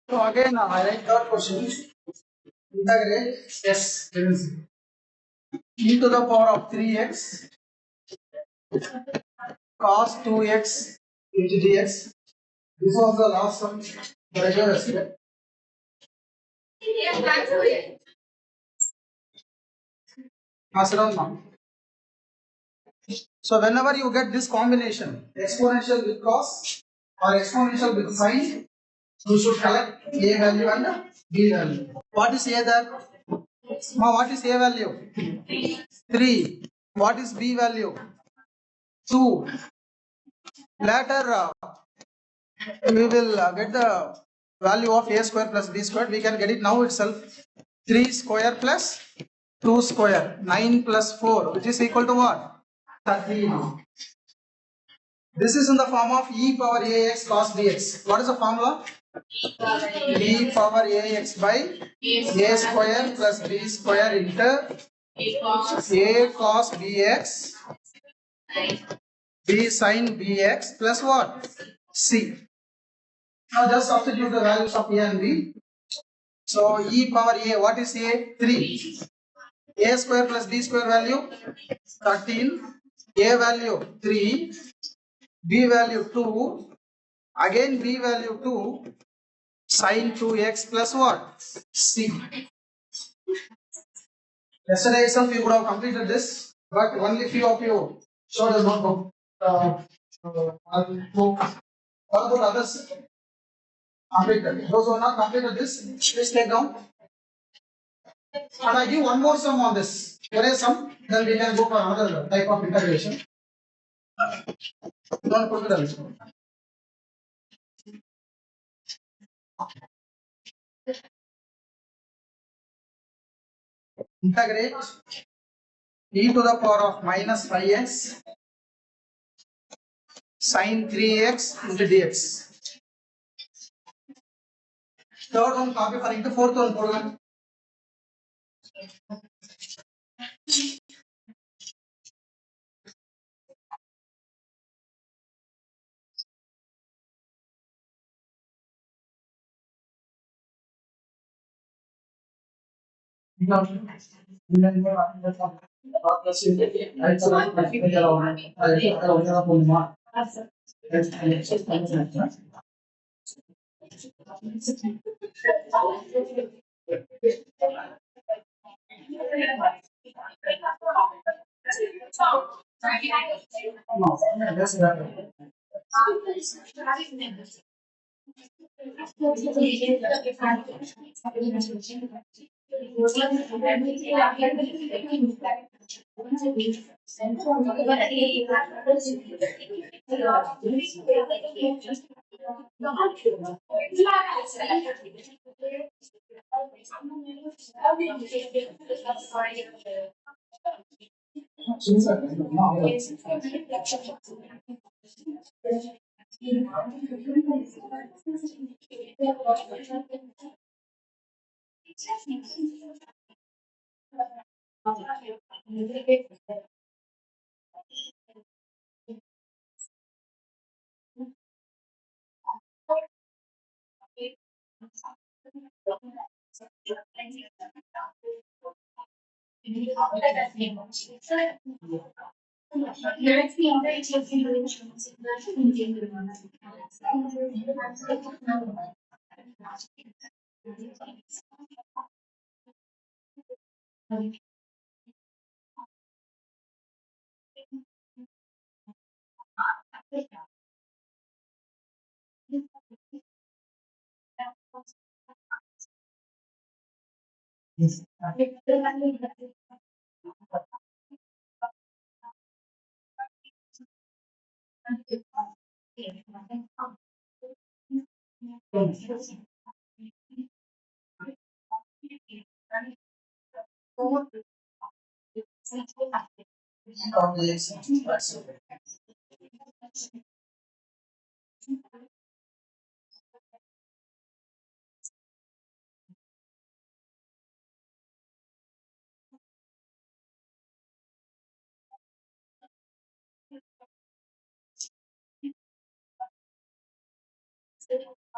So again, I write third question. Integrate s e to the power of 3x cos 2x into dx. This was the last one. Pass it on now. So whenever you get this combination, exponential with cos or exponential with sine, you should collect a value and b value. What is a there? Now what is a value? 3. What is b value? 2. Later we will get the value of a square plus b square. We can get it now itself. 3 square plus 2 square. 9 plus 4, which is equal to what? 13. This is in the form of e power ax cos bx. What is the formula? E power ax by a square plus b square into a cos bx b sin bx plus what? C. Now just substitute the values of a and b. So e power a, what is a? 3. A square plus b square value 13. A value 3. B value 2. Again B value 2. Sin 2x plus what? C. Yesterday itself you would have completed this, but only few of you showed the notebook. What about others? Completed. Those who are not completed this, please take down. And I give one more sum on this. Erase sum, then we can go for another type of integration. Don't put it else. Integrate e to the power of minus 5x sin 3x into dx. Third one copy for into fourth one program.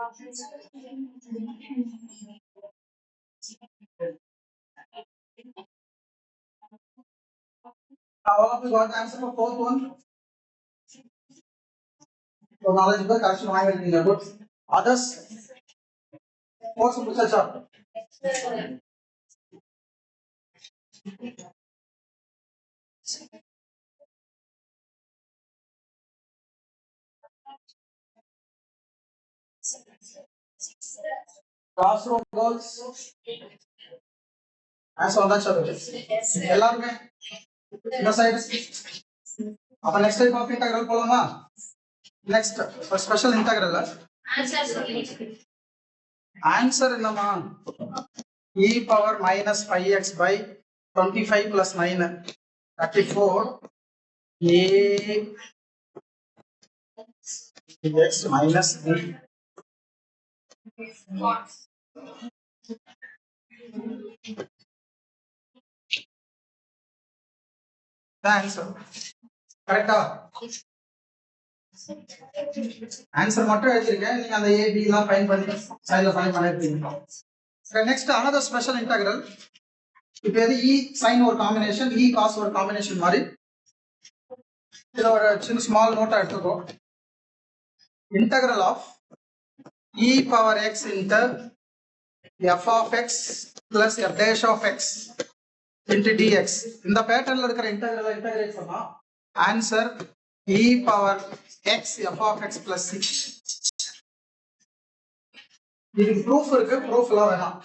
All of you got the answer for fourth one? So knowledge book correction I will be good. Others? What's the research up? Classroom goals. Answer on that chapter. எல்லாருமே இந்த side அப்ப next type of integral போலாமா next special integral answer என்னமா e power minus 5x by 25 plus 9 34 a x minus b the answer correct answer மட்டும் எழுதிருக்கேன் நீங்க அந்த a b எல்லாம் find பண்ணி சைடுல ஃபைண்ட் பண்ணிருப்பீங்க next another special integral இப்போ இது e sin ஒரு காம்பினேஷன் e cos ஒரு காம்பினேஷன் மாதிரி இது ஒரு சின்ன ஸ்மால் நோட்டா எடுத்துக்கோ integral of e power x into f of x plus f dash of x into dx இந்த பேட்டர்ன்ல இருக்கிற இன்டெகிரலை இன்டகிரேட் பண்ணா answer e power x f of x plus 6 இதுக்கு ப்ரூஃப் இருக்கு ப்ரூஃப் எல்லாம் வேணாம்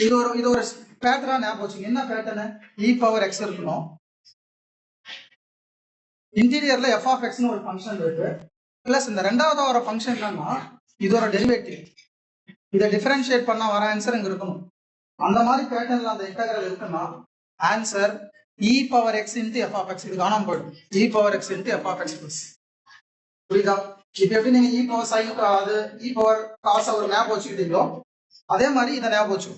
இது ஒரு பேட்டர்னா ஞாபகம் வச்சுங்க என்ன பேட்டர்ன் e power x இருக்கணும் இன்டீரியர்ல f of x னு ஒரு ஃபங்க்ஷன் இருக்கு பிளஸ் இந்த ரெண்டாவது வர ஃபங்க்ஷன் என்னன்னா இது ஒரு டெரிவேட்டிவ் இதை டிஃபரன்ஷியேட் பண்ணா வர ஆன்சர் இங்க இருக்கணும் அந்த மாதிரி பேட்டர்ன்ல அந்த இன்டெகிரல் இருக்குன்னா answer e power x into f of x இது காணாம போயிடும் e power x into f of x plus புரியுதா இப்போ எப்படி நீங்க e power sin அது e power cos ஒரு ஞாபகம் வச்சுக்கிட்டீங்களோ அதே மாதிரி இதை ஞாபகம் வச்சு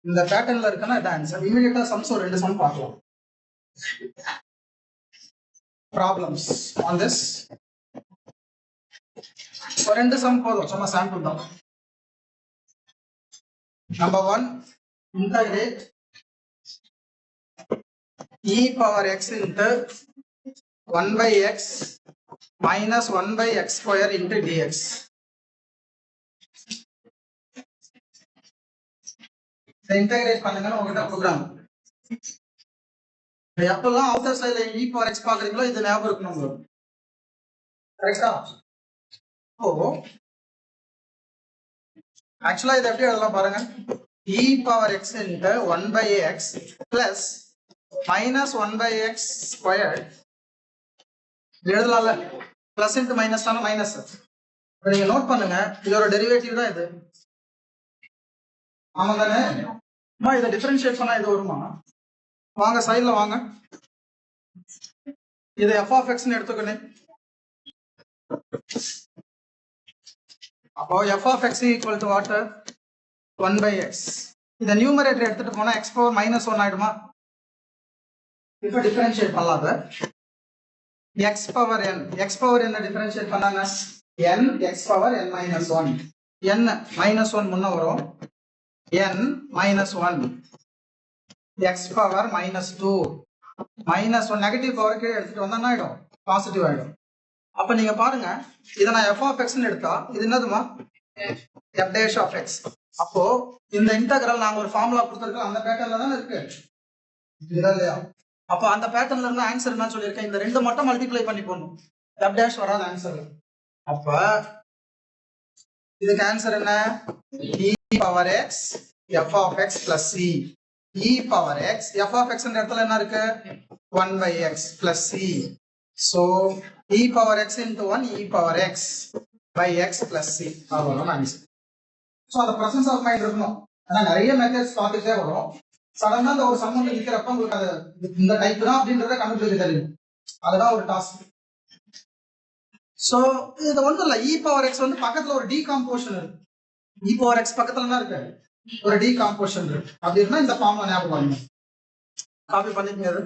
இந்த பேட்டர்ன்ல இருக்குன்னா இது ஆன்சர் இமிடியேட்டா சம்ஸ் ஒரு ரெண்டு சம் பார்க்கலாம் problems on this ஒரு ரெண்டு சம் போதும் சும்மா சாம்பிள் தான் number 1 integrate e power x into 1 by x minus 1 by x square into dx integrate பண்ணுங்க உங்ககிட்ட ப்ரோக்ராம் எப்பெல்லாம் அவுட்டர் சைடுல e power x பாக்குறீங்களோ இது ஞாபகம் இருக்கணும் உங்களுக்கு கரெக்ட்டா ஓ ஆக்சுவலா இது எப்படி எழுதலாம் பாருங்க e power x into 1 by x plus minus 1 by x squared எழுதலாம்ல பிளஸ் இன்டு மைனஸ் தான மைனஸ் நீங்க நோட் பண்ணுங்க இதோட டெரிவேட்டிவ் தான் இது ஆமா தானே அம்மா இதை டிஃபரன்ஷியேட் பண்ணா இது வருமா வாங்க சைடுல வாங்க இது f of x னு எடுத்துக்கணும் அப்போ f of x equal to what 1 by x இத நியூமரேட்டர் எடுத்துட்டு போனா x power minus 1 ஆயிடுமா இப்போ டிஃபரன்ஷியேட் பண்ணலாத x power n டிஃபரன்ஷியேட் பண்ணாங்க n x power n minus 1 n minus 1 முன்ன வரும் n minus 1 x power minus 2 minus 1 negative power கீழே எடுத்துட்டு வந்தா என்ன ஆயிடும் பாசிட்டிவ் ஆயிடும் அப்ப நீங்க பாருங்க இத நான் f of x னு எடுத்தா இது என்னதுமா f dash of x அப்போ இந்த இன்டெகிரல் நாங்க ஒரு ஃபார்முலா கொடுத்திருக்கோம் அந்த பேட்டர்ன்ல தான இருக்கு இல்லையா அப்போ அந்த பேட்டர்ன்ல இருந்து ஆன்சர் என்ன சொல்லிருக்கேன் இந்த ரெண்டு மட்டும் மல்டிப்ளை பண்ணி போடணும் f dash வராத ஆன்சர் அப்ப இதுக்கு ஆன்சர் என்ன e power x f of x plus c e power x f of x ன்ற இடத்துல என்ன இருக்கு 1 by x plus c so e power x into 1 e power x by x plus c அவ்வளவுதான் answer so அந்த presence of mind இருக்கணும் ஆனா நிறைய methods பார்த்துட்டே வரும் சடனா அந்த ஒரு சம் வந்து நிக்கிறப்ப உங்களுக்கு அது இந்த டைப் தான் அப்படின்றத கண்டுபிடிக்க தெரியும் அதுதான் ஒரு டாஸ்க் சோ இது ஒண்ணும் இல்ல e power x வந்து பக்கத்துல ஒரு டீகாம்போசிஷன் இருக்கு e power x பக்கத்துல என்ன இருக்கு ஒரு டீகாம்போசிஷன் இருக்கு அப்படி இருந்தா இந்த ஃபார்முலா ஞாபகம் பண்ணுங்க காப்பி பண்ணிக்கங்க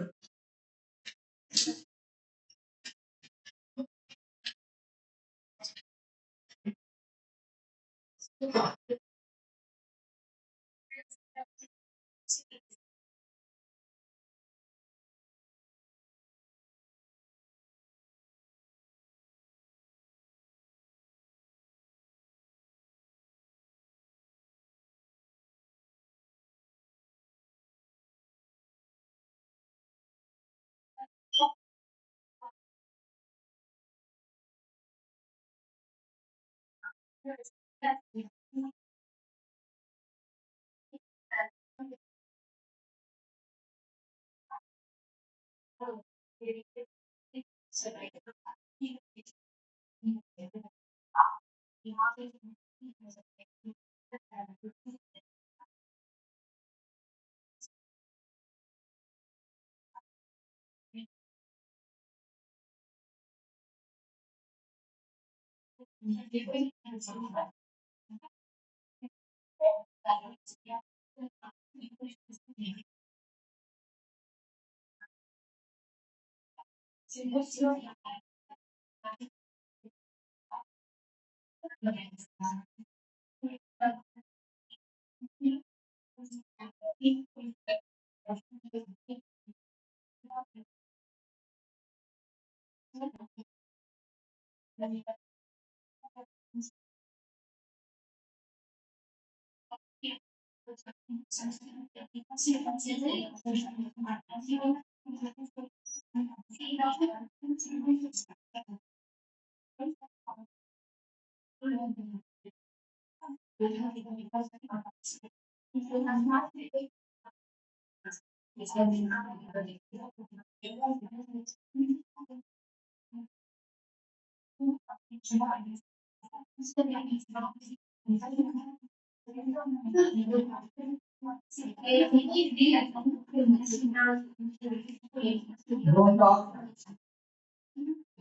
Don't talk.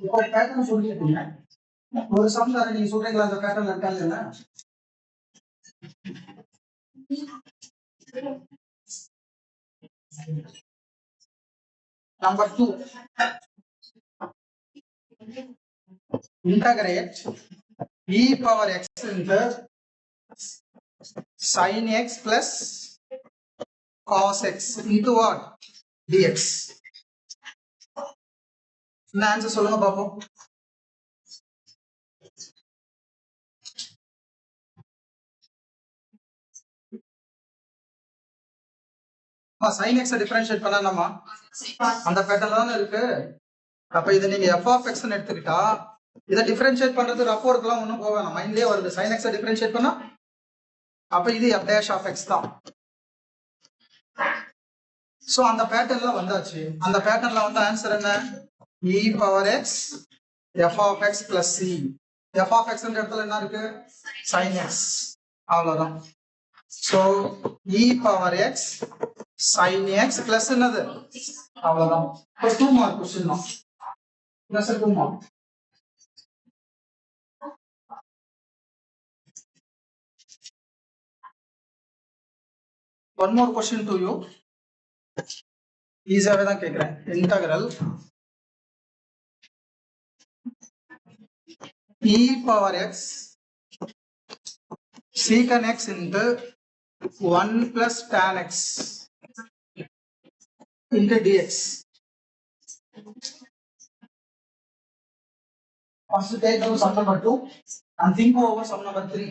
இப்போ பேட்டர்ன் சொல்லிட்டீங்க. ஒரு சம் தானே நீங்க சொல்றீங்களா அந்த பேட்டர்ன் இருக்காங்க இல்ல? Number 2. Integrate e power x into sin x plus cos x into what? dx. இந்த ஆன்சர் சொல்லுங்க பாப்போம். sin x டிஃபரன்ஷியேட் பண்ணலாமா? அந்த பேட்டர்ன்ல தான இருக்கு. அப்ப இத நீங்க f of x ன்னு எடுத்துக்கிட்டா இத டிஃபரன்ஷியேட் பண்றது ரஃப் ஒர்க்லாம் ஒண்ணும் போக வேணாம். மைண்ட்லயே வருது. sin x டிஃபரன்ஷியேட் பண்ணா அப்ப இது f dash of x தான். சோ அந்த பேட்டர்ன்ல வந்தாச்சு. அந்த பேட்டர்ன்ல வந்த ஆன்சர் என்ன? e power x f of x plus c. f of x ன்ற இடத்துல என்ன இருக்கு? sin x. அவ்வளவுதான். So e power x sin x plus என்னது? அவ்வளவுதான். இப்போ 2 மார்க் क्वेश्चन தான். plus 2 mark. One more question to you. ஈஸியாவே தான் கேக்குறேன். Integral e power x secant x into 1 plus tan x into dx. First take out sum number 2 and think over sum number 3.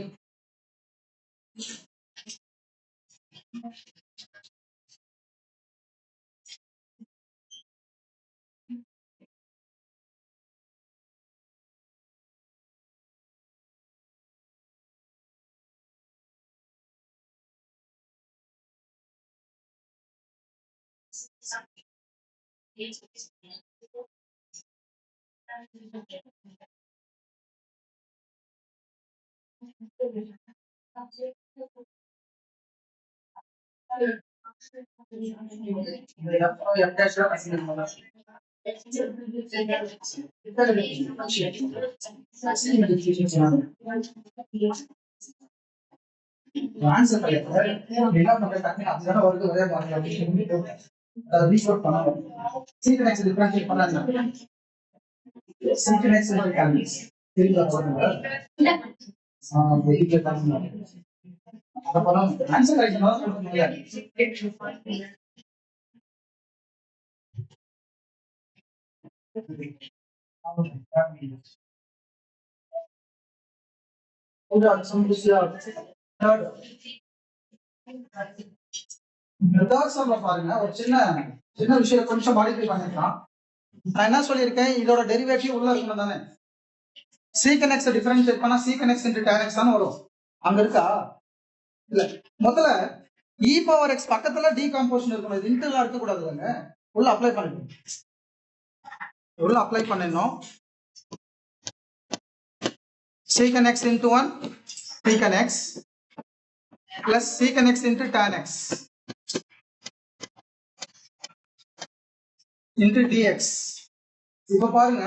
Answer என்ன பண்றாங்க அதுதான வருது ஒரே மாதிரி அதை ரீசோர்ட் பண்ணணும். சீக்கிரம் எக்ஸ் டிஃபரன்ஷியேட் பண்ணாதீங்க. சீக்கிரம் எக்ஸ் கால்குலஸ் திரும்ப போடுங்க. அப்புறம் ஆன்சர் ரைட் பாருங்க ஒரு சின்ன சின்ன விஷயம் கொஞ்சம் மாடிஃபை பண்ணிக்கலாம். நான் என்ன சொல்லியிருக்கேன், இதோட டெரிவேட்டிவ் உள்ள இருக்கணும் தானே. சீக்கன் எக்ஸ் டிஃபரன்ஷியேட் பண்ணா சீக்கன் எக்ஸ் இன்டு tan x தானே வரும். அங்க இருக்கா? இல்ல. முதல்ல e பவர் x பக்கத்துல டீகம்போசிஷன் இருக்கணும். இது இன்டர்லா இருக்க கூடாதுங்க. உள்ள அப்ளை பண்ணிக்கணும். உள்ள அப்ளை பண்ணனும். secant x into 1 secant x plus secant x into tan x into dx. இப்போ பாருங்க,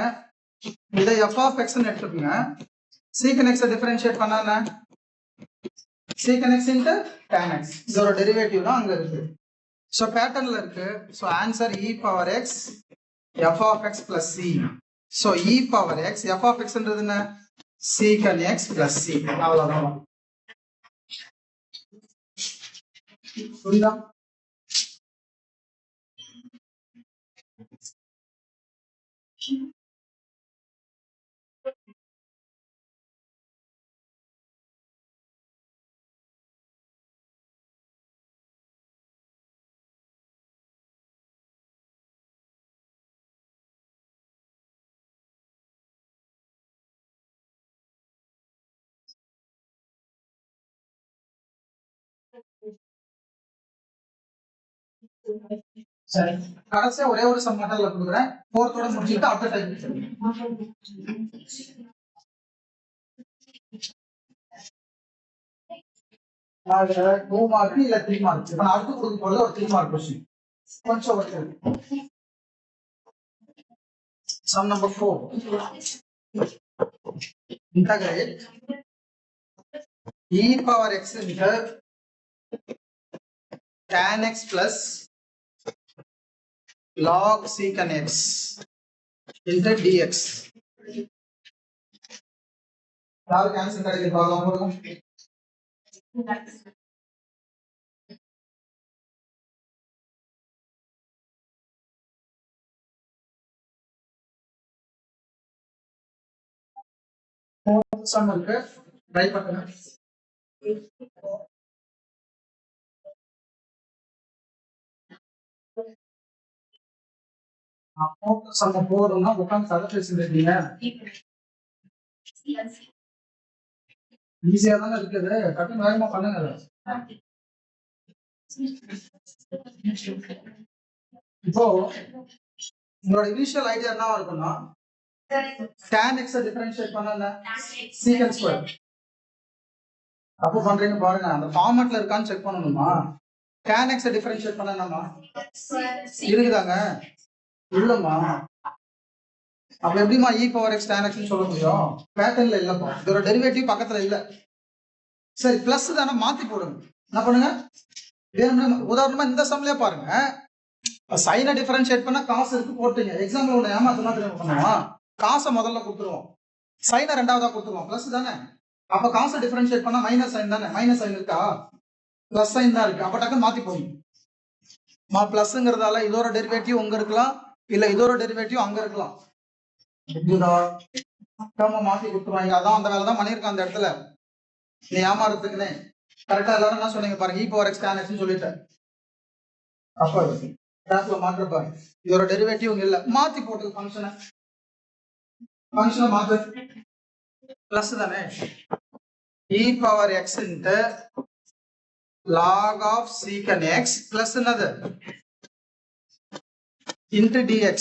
இதை f of x ன்னு எடுத்துக்கோங்க. secant x டிஃபரன்ஷியேட் பண்ணானே secant x into tan x. இதோட டெரிவேட்டிவ் தான் அங்க இருக்கு. சோ பேட்டர்ன்ல இருக்கு. So answer e power x f of x plus c. So e power x f of x ன்றது என்ன? secant x plus c. அவ்வளவுதான். புரியுதா? சரி, கடைசியா ஒரே ஒரு சம் மட்டும் கொடுக்குறேன். ஃபோர்த்தோட முடிச்சுட்டு அடுத்த டைம் அதுல 2 மார்க் இல்ல 3 மார்க். இப்ப நான் அடுத்து கொடுக்க போறது ஒரு 3 மார்க் क्वेश्चन. கொஞ்சம் work. Sum number 4. integrate e power x into tan x plus log secant x into dx. யாருக்கு ஆன்சர் கிடைக்குது பார்க்கலாம். சம் இருக்கு, ட்ரை பண்ணுங்க. சம் போறோம்னா உட்காந்து கதை பேசிட்டு இருக்கீங்க. ஈஸியா தானே இருக்குது, டக்குனு வேகமா பண்ணுங்க. இப்போ உங்களோட இனிஷியல் ஐடியா என்னவா இருக்கும்னா, tan x டிஃபரன்ஷியேட் பண்ணா secant ஸ்கொயர். அப்போ பண்றீங்க பாருங்க, அந்த ஃபார்மட்ல இருக்கான்னு செக் பண்ணணுமா? tan x டிஃபரன்ஷியேட் பண்ணாமா இருக்குதாங்க? இல்லம்மா. அப்ப எப்படிமா e power x tan x ன்னு சொல்ல முடியும்? பேட்டர்ன்ல இல்லப்பா, இதோட டெரிவேட்டிவ் பக்கத்துல இல்ல. சரி, பிளஸ் தானே, மாத்தி போடுங்க. என்ன பண்ணுங்க, உதாரணமா இந்த சம்லயே பாருங்க, சைனை டிஃபரன்ஷியேட் பண்ணா காசு இருக்கு போட்டீங்க. எக்ஸாம்பிள் ஒன்று ஏமாத்தமா தெரியும் பண்ணுவோம், காசை முதல்ல கொடுத்துருவோம், சைனை ரெண்டாவதா கொடுத்துருவோம். பிளஸ் தானே. அப்ப காசை டிஃபரன்ஷியேட் பண்ணா மைனஸ் சைன் தானே. மைனஸ் சைன் இருக்கா? பிளஸ் சைன் தான் இருக்கு. அப்ப டக்குன்னு மாத்தி போடுங்க. பிளஸ்ங்கிறதால இதோட டெரிவேட்டிவ் உங்க இருக்கலாம், இல்ல இதோட டெரிவேட்டிவ் அங்க இருக்கலாம். மாத்தி கொடுத்துருவாங்க. அதான் அந்த வேலை தான் பண்ணிருக்கான் அந்த இடத்துல. நீ ஏமாறதுக்குன்னே கரெக்டா எல்லாரும் என்ன சொன்னீங்க பாருங்க, e power x tan x ன்னு சொல்லிட்டேன். அப்ப கிளாஸ்ல மாற்றப்பா, இதோட டெரிவேட்டிவ் இல்ல, மாத்தி போட்டு ஃபங்க்ஷனை மாத்து. பிளஸ் தானே, e power x into log of secant x plus என்னது into dx.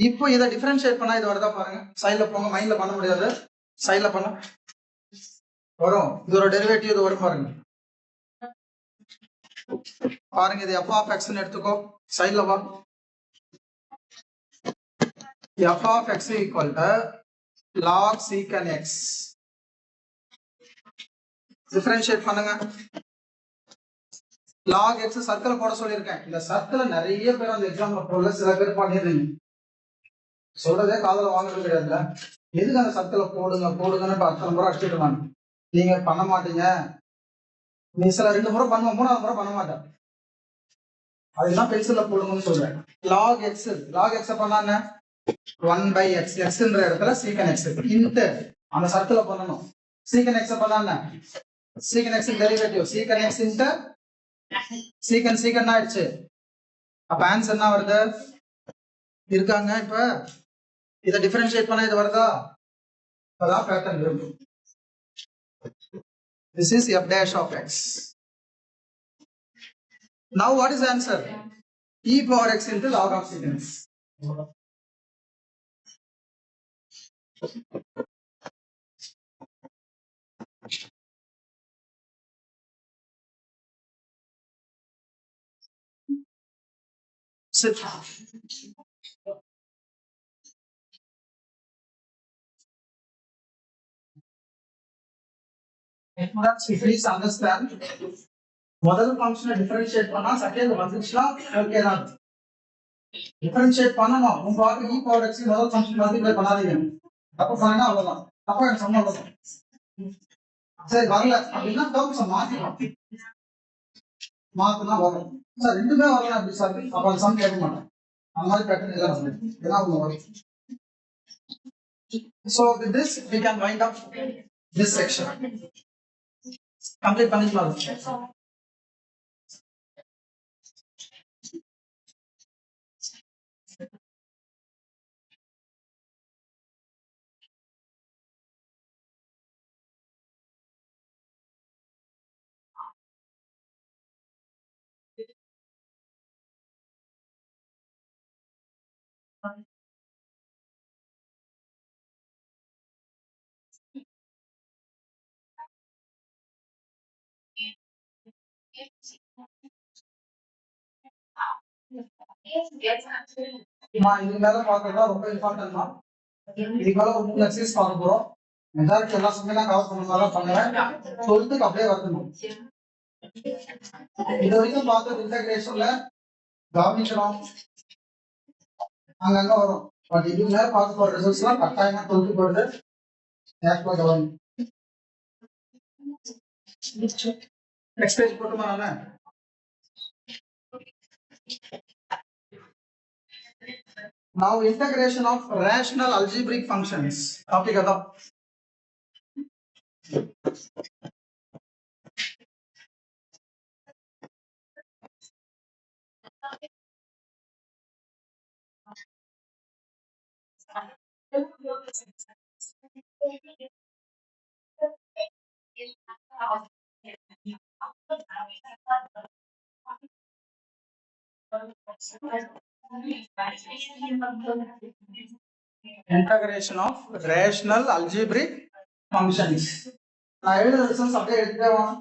இப்போ இதை டிஃபரன்ஷியேட் பண்ணா இது வருதா பாருங்க. சைடுல போங்க, மைண்ட்ல பண்ண முடியாது, சைடுல பண்ண வரும். இதோட டெரிவேட்டிவ் இது வரும் பாருங்க. பாருங்க, இது f of x ன்னு எடுத்துக்கோ. சைடுல வா, f of x equal to log secant x. Differentiate பண்ணுங்க. log x சர்க்கிள் போட சொல்லியிருக்கேன். இந்த சர்க்கிள் நிறைய பேர் அந்த எக்ஸாம்ல போடல, சில பேர் பண்ணிடுறீங்க. சொல்றதே காதல வாங்குறது கிடையாதுல. எதுக்கு அந்த சர்க்கிளை போடுங்க போடுங்கன்னு 10 முறை அடிச்சுட்டு இருக்காங்க. நீங்க பண்ண மாட்டீங்க. நீ சில 2 முறை பண்ணுவோம், 3வது முறை பண்ண மாட்டேன். அதெல்லாம் பென்சில்ல போடுங்கன்னு சொல்றேன். log x பண்ணா என்ன? 1/x. xன்ற இடத்துல sec x. int அந்த சர்க்கிளை பண்ணணும். sec x பண்ணா என்ன? sec x derivative sec x into sec ஆயிடுச்சு. அப்ப ஆன்சர் என்ன வருது? இருக்காங்க. இப்ப இதை டிஃபரன்ஷியேட் பண்ண இது வருதா? அதான் பேட்டர்ன் இருக்கும். This is f dash of x. Now what is the answer? E power x into log of sec x. Sit. Please understand. முதல் ஃபங்க்ஷனை டிஃபரன்ஷியேட் பண்ணா செகண்ட் வந்துச்சுன்னா ஓகே தான். டிஃபரன்ஷியேட் பண்ணணும். உங்க பாட்டு e power x முதல் ஃபங்க்ஷன் மல்டிப்ளை பண்ணாதீங்க. தப்பு பண்ணா அவ்வளவுதான். அப்ப எனக்கு சம்ம வரும். சரி வரல அப்படின்னா டேர்ம்ஸ் மாத்தினா வரும். சார் ரெண்டுமே வரல அப்படி சார் அப்ப சம் கேட்க மாட்டேன். அந்த மாதிரி பேட்டர்ன் எல்லாம் வரும். ஏன்னா அவங்க வரும். So with this we can wind up this section. Complete பண்ணிக்கலாம். இது மேல பார்க்கறதா ரொம்ப இம்பார்ட்டன்ட் தான். இதுக்கு மேல ஒரு 3 எக்ஸசைஸ் பார்க்க போறோம். மெஜாரிட்டி எல்லா சமையலாம் கவர் பண்ணனால பண்ணுவேன். 12க்கு அப்படியே வரணும். இது வரைக்கும் பார்த்த இன்டகிரேஷன்ல கவனிக்கணும். அங்கங்க வரும். பட் இது மேல பார்க்க போற ரிசல்ட்ஸ்லாம் கட்டாயமா 12க்கு வருது. கேஷ்ல கவனி. நெக்ஸ்ட் பேஜ் போட்டுமா நாம? Now integration of rational algebraic functions. Topic ada. Integration of rational algebraic functions. நான் எழுதுற ரிசல்ட்ஸ் அப்படியே எடுத்துட்டே வாங்க.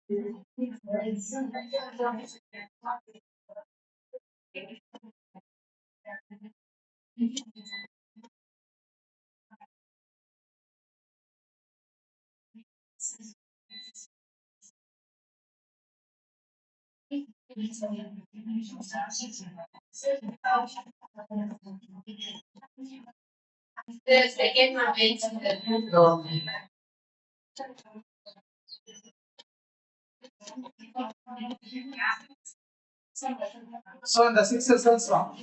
So in the 6 results wrong.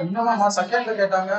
இன்னுமா செகண்ட்ல கேட்டாங்க.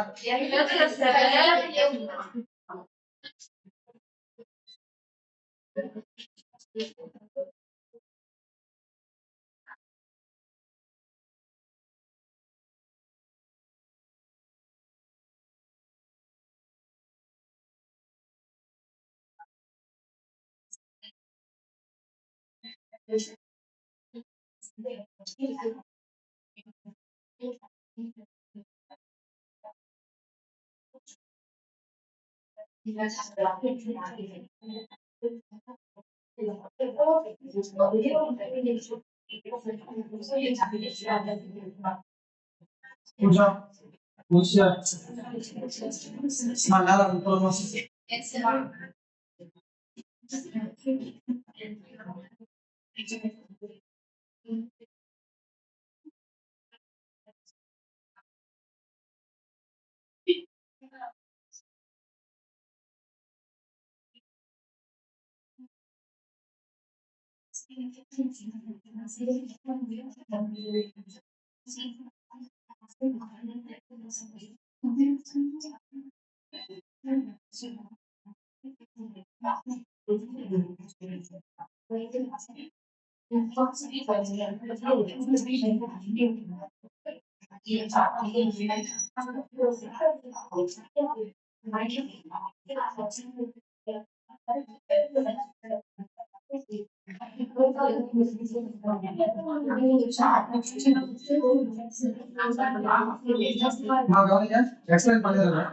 எக்ஸ்பிளைன் பண்ணிடுறேன்.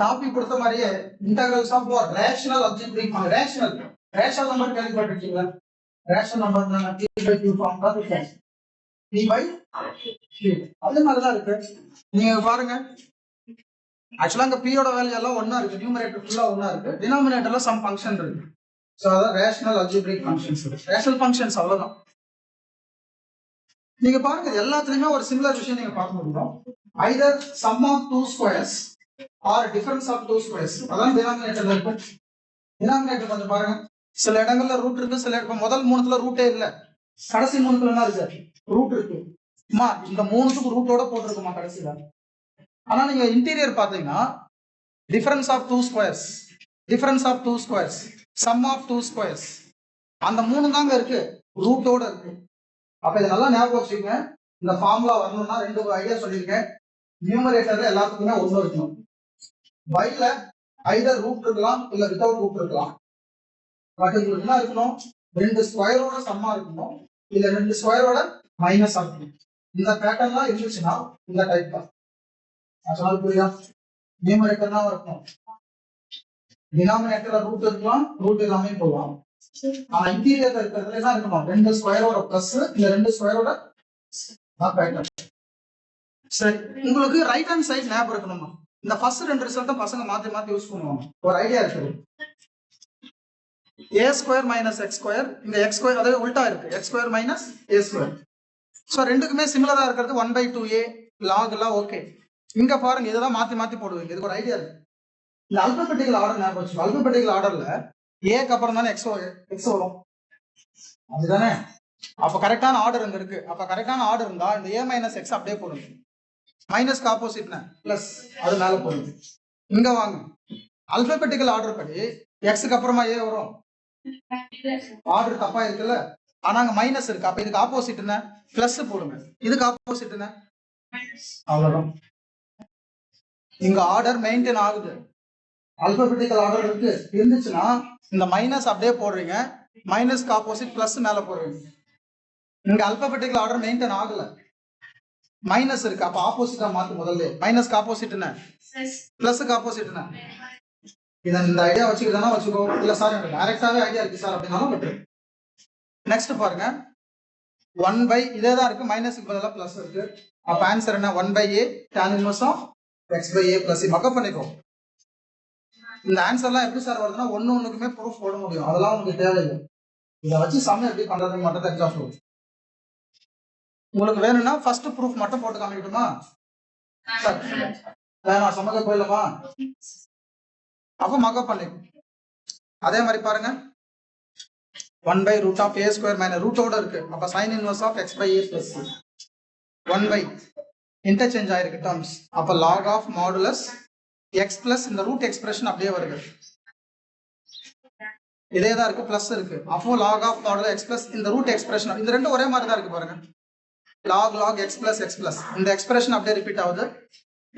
டாபிக் கொடுத்த மாதிரியே integrals of rational algebraic rational number கேள்விப்பட்டிருக்கீங்களா? ரேஷனல் நம்பர் P/Q ஃபார்ம் தான் இருக்கு. P/Q அதே மாதிரி தான் இருக்கு. நீங்க பாருங்க, ஆக்சுவலா அங்க P யோட வேல்யூ எல்லாம் ஒண்ணா இருக்கு, நியூமரேட்டர் ஃபுல்லா ஒண்ணா இருக்கு, டினாமினேட்டர்ல சம் ஃபங்க்ஷன் இருக்கு. சோ அதான் rational algebraic functions. Rational functions அவ்வளவுதான். நீங்க பாருங்க, எல்லாத்துலயுமே ஒரு சிமிலர் விஷயம் நீங்க பார்க்க முடியும். Either sum of two squares or difference of two squares. அதான் டினாமினேட்டர்ல இருக்கு. டினாமினேட்டர் கொஞ்சம் பாருங்க, சில இடங்கள்ல ரூட் இருக்கு, சில இடத்துல முதல் மூணுத்துல ரூட்டே இல்ல, கடைசி மூணுத்துல என்ன இருக்கு? ரூட் இருக்கு. இந்த மூணுத்துக்கு ரூட்டோட போட்டிருக்குமா கடைசியில? ஆனா நீங்க இன்டீரியர் பாத்தீங்கன்னா difference of two squares, difference of two squares, sum of two squares, அந்த மூணு தாங்க இருக்கு, ரூட்டோட இருக்கு. அப்ப இதை நல்லா ஞாபகம் வச்சுக்கோங்க. இந்த ஃபார்முலா வரணும்னா ரெண்டு ஐடியா சொல்லியிருக்கேன். நியூமரேட்டர்ல எல்லாத்துக்குமே ஒண்ணு இருக்கணும். பைல ஐதர் ரூட் இருக்கலாம் இல்ல வித்தவுட் ரூட் இருக்கலாம். பட் உங்களுக்கு என்ன இருக்கணும்? ரெண்டு ஸ்கொயரோட சம்மா இருக்கணும், இல்ல ரெண்டு ஸ்கொயரோட மைனஸ் இருக்கணும். இந்த பேட்டர்ன்லாம் இருந்துச்சுன்னா இந்த டைப் தான். சொன்னது புரியுதா? நியூமரேட்டர்னா இருக்கணும், டினாமினேட்டர்ல ரூட் இருக்கலாம், ரூட் எல்லாமே போகலாம். ஆனா இன்டீரியர்ல இருக்கிறதுல என்ன இருக்கணும்? ரெண்டு ஸ்கொயரோட பிளஸ் இல்ல ரெண்டு ஸ்கொயரோட பேட்டர்ன். சரி, உங்களுக்கு ரைட் ஹேண்ட் சைடு ஞாபகம் இருக்கணுமா? இந்த ஃபர்ஸ்ட் ரெண்டு ரிசல்ட் பசங்க மாத்தி மாத்தி யூஸ் பண்ணுவாங்க. ஒரு ஐடியா இருக்கு, a square minus X square, இங்க எக்ஸ் ஸ்கொயர் அதாவது உல்டா இருக்கு, எக்ஸ் ஸ்கொயர் மைனஸ் ஏ ஸ்கொயர். ஸோ ரெண்டுக்குமே சிமிலரா இருக்கிறது 1/2a லாக் எல்லாம் ஓகே. இங்க பாருங்க, இதுதான் மாத்தி மாத்தி போடுவீங்க. இதுக்கு ஒரு ஐடியா இருக்கு. இந்த அல்பபெட்டிக்கல் ஆர்டர் ஞாபகம் வச்சுக்கோ. அல்பபெட்டிக்கல் ஆர்டர்ல ஏக்கு அப்புறம் தானே எக்ஸ் வரும். அதுதானே? அப்ப கரெக்டான ஆர்டர் அங்க இருக்கு. அப்ப கரெக்டான ஆர்டர் இருந்தா இந்த a மைனஸ் எக்ஸ் அப்படியே போடுங்க. மைனஸ்க்கு ஆப்போசிட்னா பிளஸ், அது மேல போடுங்க. இங்க வாங்க, அல்பபெட்டிக்கல் ஆர்டர் படி எக்ஸுக்கு அப்புறமா ஏ வரும். ஆர்டர் தப்பா இருக்குல்ல, ஆனா அங்க மைனஸ் இருக்கு. அப்ப இதுக்கு ஆப்போசிட் என்ன? பிளஸ் போடுங்க. இதுக்கு ஆப்போசிட் என்ன? அவ்வளவுதான். இங்க ஆர்டர் மெயின்டைன் ஆகுது. அல்பபெட்டிக்கல் ஆர்டர் இருக்கு இருந்துச்சுன்னா இந்த மைனஸ் அப்படியே போடுறீங்க, மைனஸ்க்கு ஆப்போசிட் பிளஸ் மேல போடுறீங்க. இங்க அல்பபெட்டிக்கல் ஆர்டர் மெயின்டைன் ஆகல, மைனஸ் இருக்கு. அப்ப ஆப்போசிட்டா மாத்து. முதல்ல மைனஸ்க்கு ஆப்போசிட் என்ன? பிளஸ்க்கு ஆப்போசிட் என்ன? இந்த ஐடியா வச்சுக்கிட்டா வச்சுக்கோ. இல்ல சார் எனக்கு டைரக்டாவே ஐடியா இருக்கு சார் அப்படின்னாலும். நெக்ஸ்ட் பாருங்க, 1 இதே தான் இருக்கு, மைனஸ்க்கு பதிலா பிளஸ் இருக்கு. அப்ப ஆன்சர் என்ன? 1/a tan inverse of x/a plus c. Mug up பண்ணிக்கோ. இந்த ஆன்சர்லாம் எப்படி சார் வருதுன்னா ஒண்ணுக்குமே ப்ரூஃப் போட முடியும், அதெல்லாம் உங்களுக்கு தேவையில்லை. இதை வச்சு சம் எப்படி பண்றதுன்னு மட்டும் தெரிஞ்சா போதும். உங்களுக்கு வேணும்னா ஃபர்ஸ்ட் ப்ரூஃப் மட்டும் போட்டு காமிக்கட்டுமா சார்? வேணாம், சமக்க போயிடலாமா? அப்ப மக்கப் பண்ணிக்கோ. அதே மாதிரி பாருங்க, 1/root of a square minus ரூட்டோட இருக்கு. அப்ப sin inverse of x/a plus c. 1 interchange ஆயிருக்கு டேர்ம்ஸ். அப்ப log of modulus x plus இந்த ரூட் எக்ஸ்பிரஷன் அப்படியே வருது. இதே தான் இருக்கு, பிளஸ் இருக்கு. அப்போ log of modulus x plus இந்த ரூட் எக்ஸ்பிரஷன், இந்த ரெண்டும் ஒரே மாதிரி தான் இருக்கு பாருங்க. log x plus இந்த எக்ஸ்பிரஷன் அப்படியே ரிப்பீட் ஆகுது,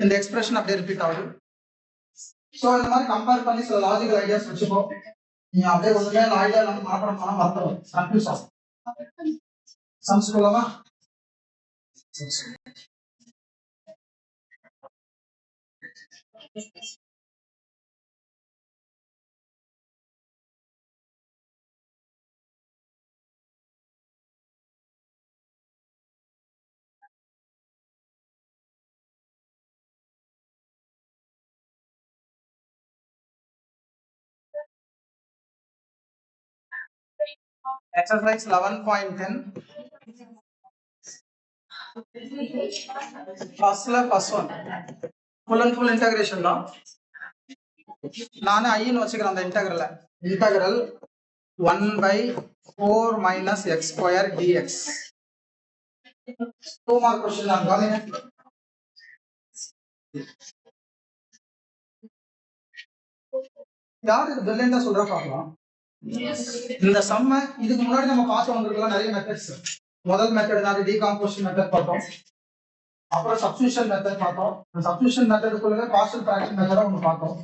இந்த எக்ஸ்பிரஷன் அப்படியே ரிப்பீட் ஆகுது. சோ இந்த மாதிரி கம்பேர் பண்ணி சில லாஜிக்கல் ஐடியாஸ் வச்சுக்கோ. நீங்க அப்படியே ஒண்ணுமே ஐடியா நம்ம மனப்பாடம் பண்ணா மறந்துடும், கன்ஃபியூஸ் ஆகும். சம்ஸ் போலாமா? Exercise 11.10. First one full and full integration தான். நானே ஐன்னு வச்சுக்கிறேன் அந்த integral. Integral 1/4 minus x square dx. 2 mark question தான் பாருங்க. யார் இது பிரில்லியண்டா சொல்றா பார்க்கலாம். இந்த சம்ம இதுக்கு முன்னாடி நம்ம பார்த்து வந்திருக்கலாம் நிறைய மெத்தட்ஸ். முதல் மெத்தட் நான் டீகாம்போசிஷன் மெத்தட் பார்த்தோம், அப்புறம் சப்ஸ்டிடியூஷன் மெத்தட் பார்த்தோம். சப்ஸ்டிடியூஷன் மெத்தடுக்குள்ள பார்ஷியல் ஃபிராக்ஷன் மெத்தட ஒன்று பார்த்தோம்.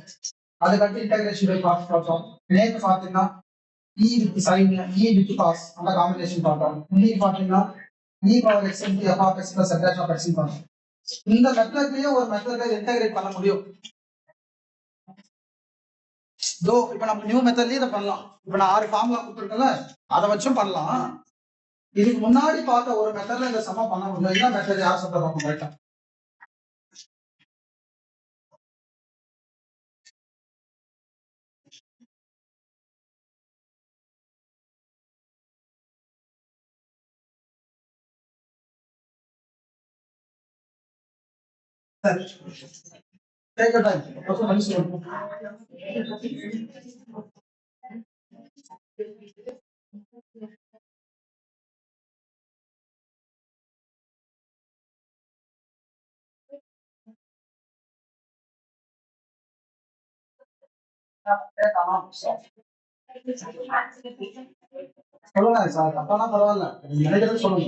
அதுக்கடுத்து இன்டகிரேஷன் பை பார்ட்ஸ் பார்த்தோம். நேத்து பார்த்தீங்கன்னா e with sin, e with cos அந்த காம்பினேஷன் பார்த்தோம். இன்னைக்கு பார்த்தீங்கன்னா e power x into f of x plus f dash of x பார்த்தோம். இந்த மெத்தட்லயே ஒரு மெத்தடை இன்டகிரேட் பண்ண முடியும். தோ இப்போ நம்ம நியூ மெத்தட்லயே இதை பண்ணலாம். இப்போ நான் 6 ஃபார்முலா கொடுத்துருக்கேன்ல, அதை வச்சும் பண்ணலாம். இதுக்கு முன்னாடி பார்த்த ஒரு மெத்தட்ல இந்த சம பண்ண முடியும். என்ன மெத்தட் யார் சொல்றாங்க கரெக்டா? Take your time. Also, I'm sorry. சொல்லுங்க சார், தப்பானா பரவாயில்ல, நினைக்கிறது சொல்லுங்க.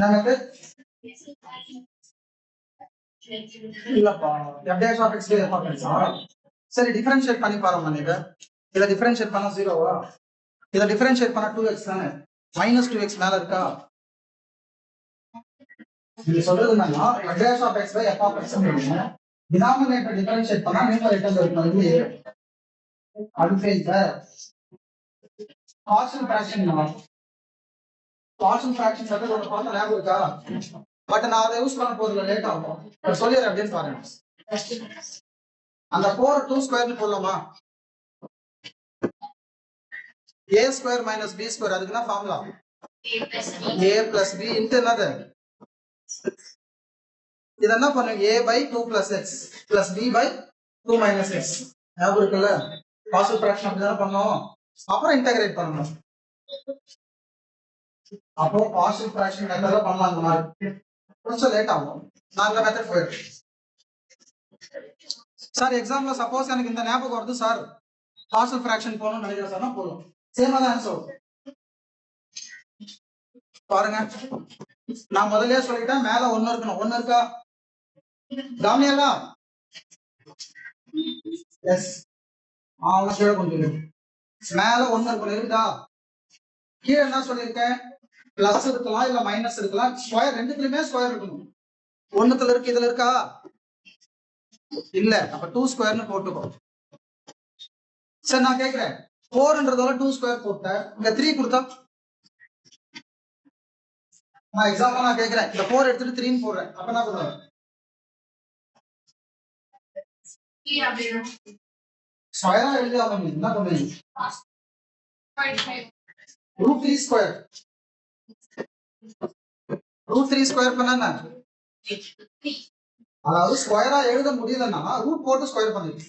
நமக்கு இல்லப்பா f of x f of x. சரி, டிஃபரன்ஷியேட் பண்ணி பாருங்க. நீங்க இத டிஃபரன்ஷியேட் பண்ணா 0வா? இத டிஃபரன்ஷியேட் பண்ணா 2x தானே. -2x மேல இருக்கா? நீங்க சொல்றது என்னன்னா f of x by f of x ன்னு டினாமினேட்டர் டிஃபரன்ஷியேட் பண்ணா நியூமரேட்டர்ல இருக்கும். இது அது பார்ஷியல் ஃபிராக்ஷன். பார்ஷியல் ஃபிராக்ஷன் சட்டத்தை ஒரு பார்த்து ஞாபகம் இருக்கா? பட் நான் அதை யூஸ் பண்ண போறதுல லேட் ஆகும். சொல்லிடுறேன் அப்படின்னு பாருங்க. அந்த 4 2 ஸ்கொயர்னு போடலாமா? a square minus b square, அதுக்கு என்ன formula? a plus b into என்னது? இது என்ன பண்ணுங்க? a by 2 plus x plus b by 2 minus x. ஞாபகம் இருக்குல்ல? பார்ஷியல் ஃபிராக்ஷன் அப்படி தான பண்ணோம். அப்புறம் இன்டகிரேட் பண்ணணும். அப்போ பார்ஷியல் ஃபிராக்ஷன் மெத்தட்ல பண்ணலாம். அந்த மாதிரி கொஞ்சம் லேட் ஆகும். நான் இந்த மெத்தட் போயிருக்கேன் சார். எக்ஸாம்ல சப்போஸ் எனக்கு இந்த ஞாபகம் வருது சார், பார்ஷியல் ஃபிராக்ஷன் போகணும்னு நினைக்கிறேன் சார், போதும். சேமா தான் ஆன்சர் பாருங்க. நான் முதல்லயே சொல்லிட்டேன், மேல ஒண்ணு இருக்கணும். ஒண்ணு இருக்கா? கவனியலா? எஸ். கீழே கொஞ்சம் மேல ஒண்ணு இருக்கணும். இருக்குதா? கீழே என்ன சொல்லியிருக்கேன்? பிளஸ் இருக்கலாம் இல்ல மைனஸ் இருக்கலாம். ஸ்கொயர் ரெண்டுத்துலயுமே ஸ்கொயர் இருக்கணும். ஒண்ணுத்துல இருக்கு, இதுல இருக்கா? இல்ல. அப்ப 2 ஸ்கொயர்னு போட்டுக்கோ. சரி, நான் கேக்குறேன், 4ன்றதால 2 ஸ்கொயர் போட்டேன், இங்க 3 கொடுத்தா? நான் எக்ஸாம்பிள் நான் கேக்குறேன், இந்த 4 எடுத்துட்டு 3ன்னு போடுறேன், அப்ப என்ன பண்ணுவேன்? ஸ்கொயரா எழுதியாம என்ன பண்ணுவீங்க? √3 ஸ்கொயர். √3 ஸ்கொயர் பண்ணா அதாவது ஸ்கொயரா எழுத முடியலன்னா ரூட் போட்டு ஸ்கொயர் பண்ணிடு.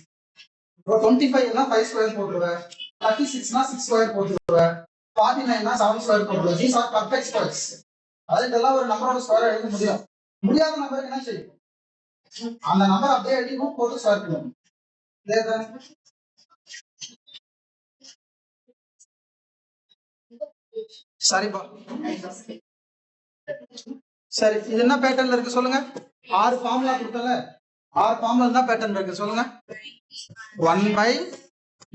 25 னா 5 ஸ்கொயர் போட்டுருவேன், 36 னா 6 ஸ்கொயர் போட்டுருவேன், 49 னா 7 ஸ்கொயர் போட்டுருவேன். these are perfect squares. அதெல்லாம் ஒரு நம்பரோட ஸ்கொயரா எழுத முடியும். முடியாத நம்பருக்கு என்ன செய்யும்? அந்த நம்பர் அப்படியே எழுதி ரூட் போட்டு ஸ்கொயர் பண்ணுவோம். சரிப்பா. சரி, இது என்ன பேட்டர்ன்ல இருக்கு சொல்லுங்க. 6 ஃபார்முலா கொடுத்தல, 6 ஃபார்முலா என்ன பேட்டர்ன் இருக்கு சொல்லுங்க. 1/a²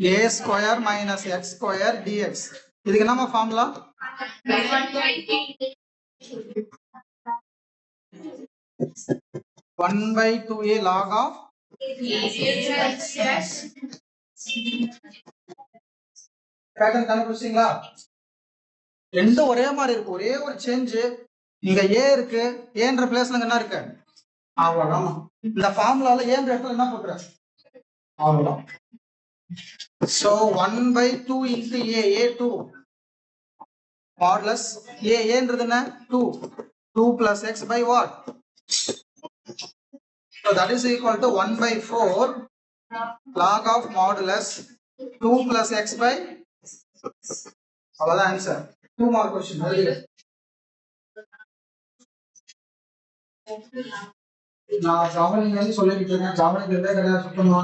- x² dx. இதுக்கு என்னமா formula? 1/2a log of pattern கண்டுபிடிச்சீங்களா? ரெண்டும் ஒரே மாதிரி இருக்கு, ஒரே ஒரு சேஞ்ச். இங்க a இருக்கு, ஏன்ற பிளேஸ்ல என்ன இருக்கு? அவ்வளவுதான். இந்த ஃபார்முலால ஏன்ற இடத்துல என்ன போட்டுற? அவ்வளவுதான். So 1/2 into a2 modulus a-ன்றது என்ன? 2. 2 plus x by what? So that is equal to 1/4 log of modulus 2 plus x by. அவ்வளவுதான் ஆன்சர். 2 more question. நான் ஜாமனிங் சொல்லிட்டு இருக்கேன், ஜாமனிங் கிடையாது சுத்தமா.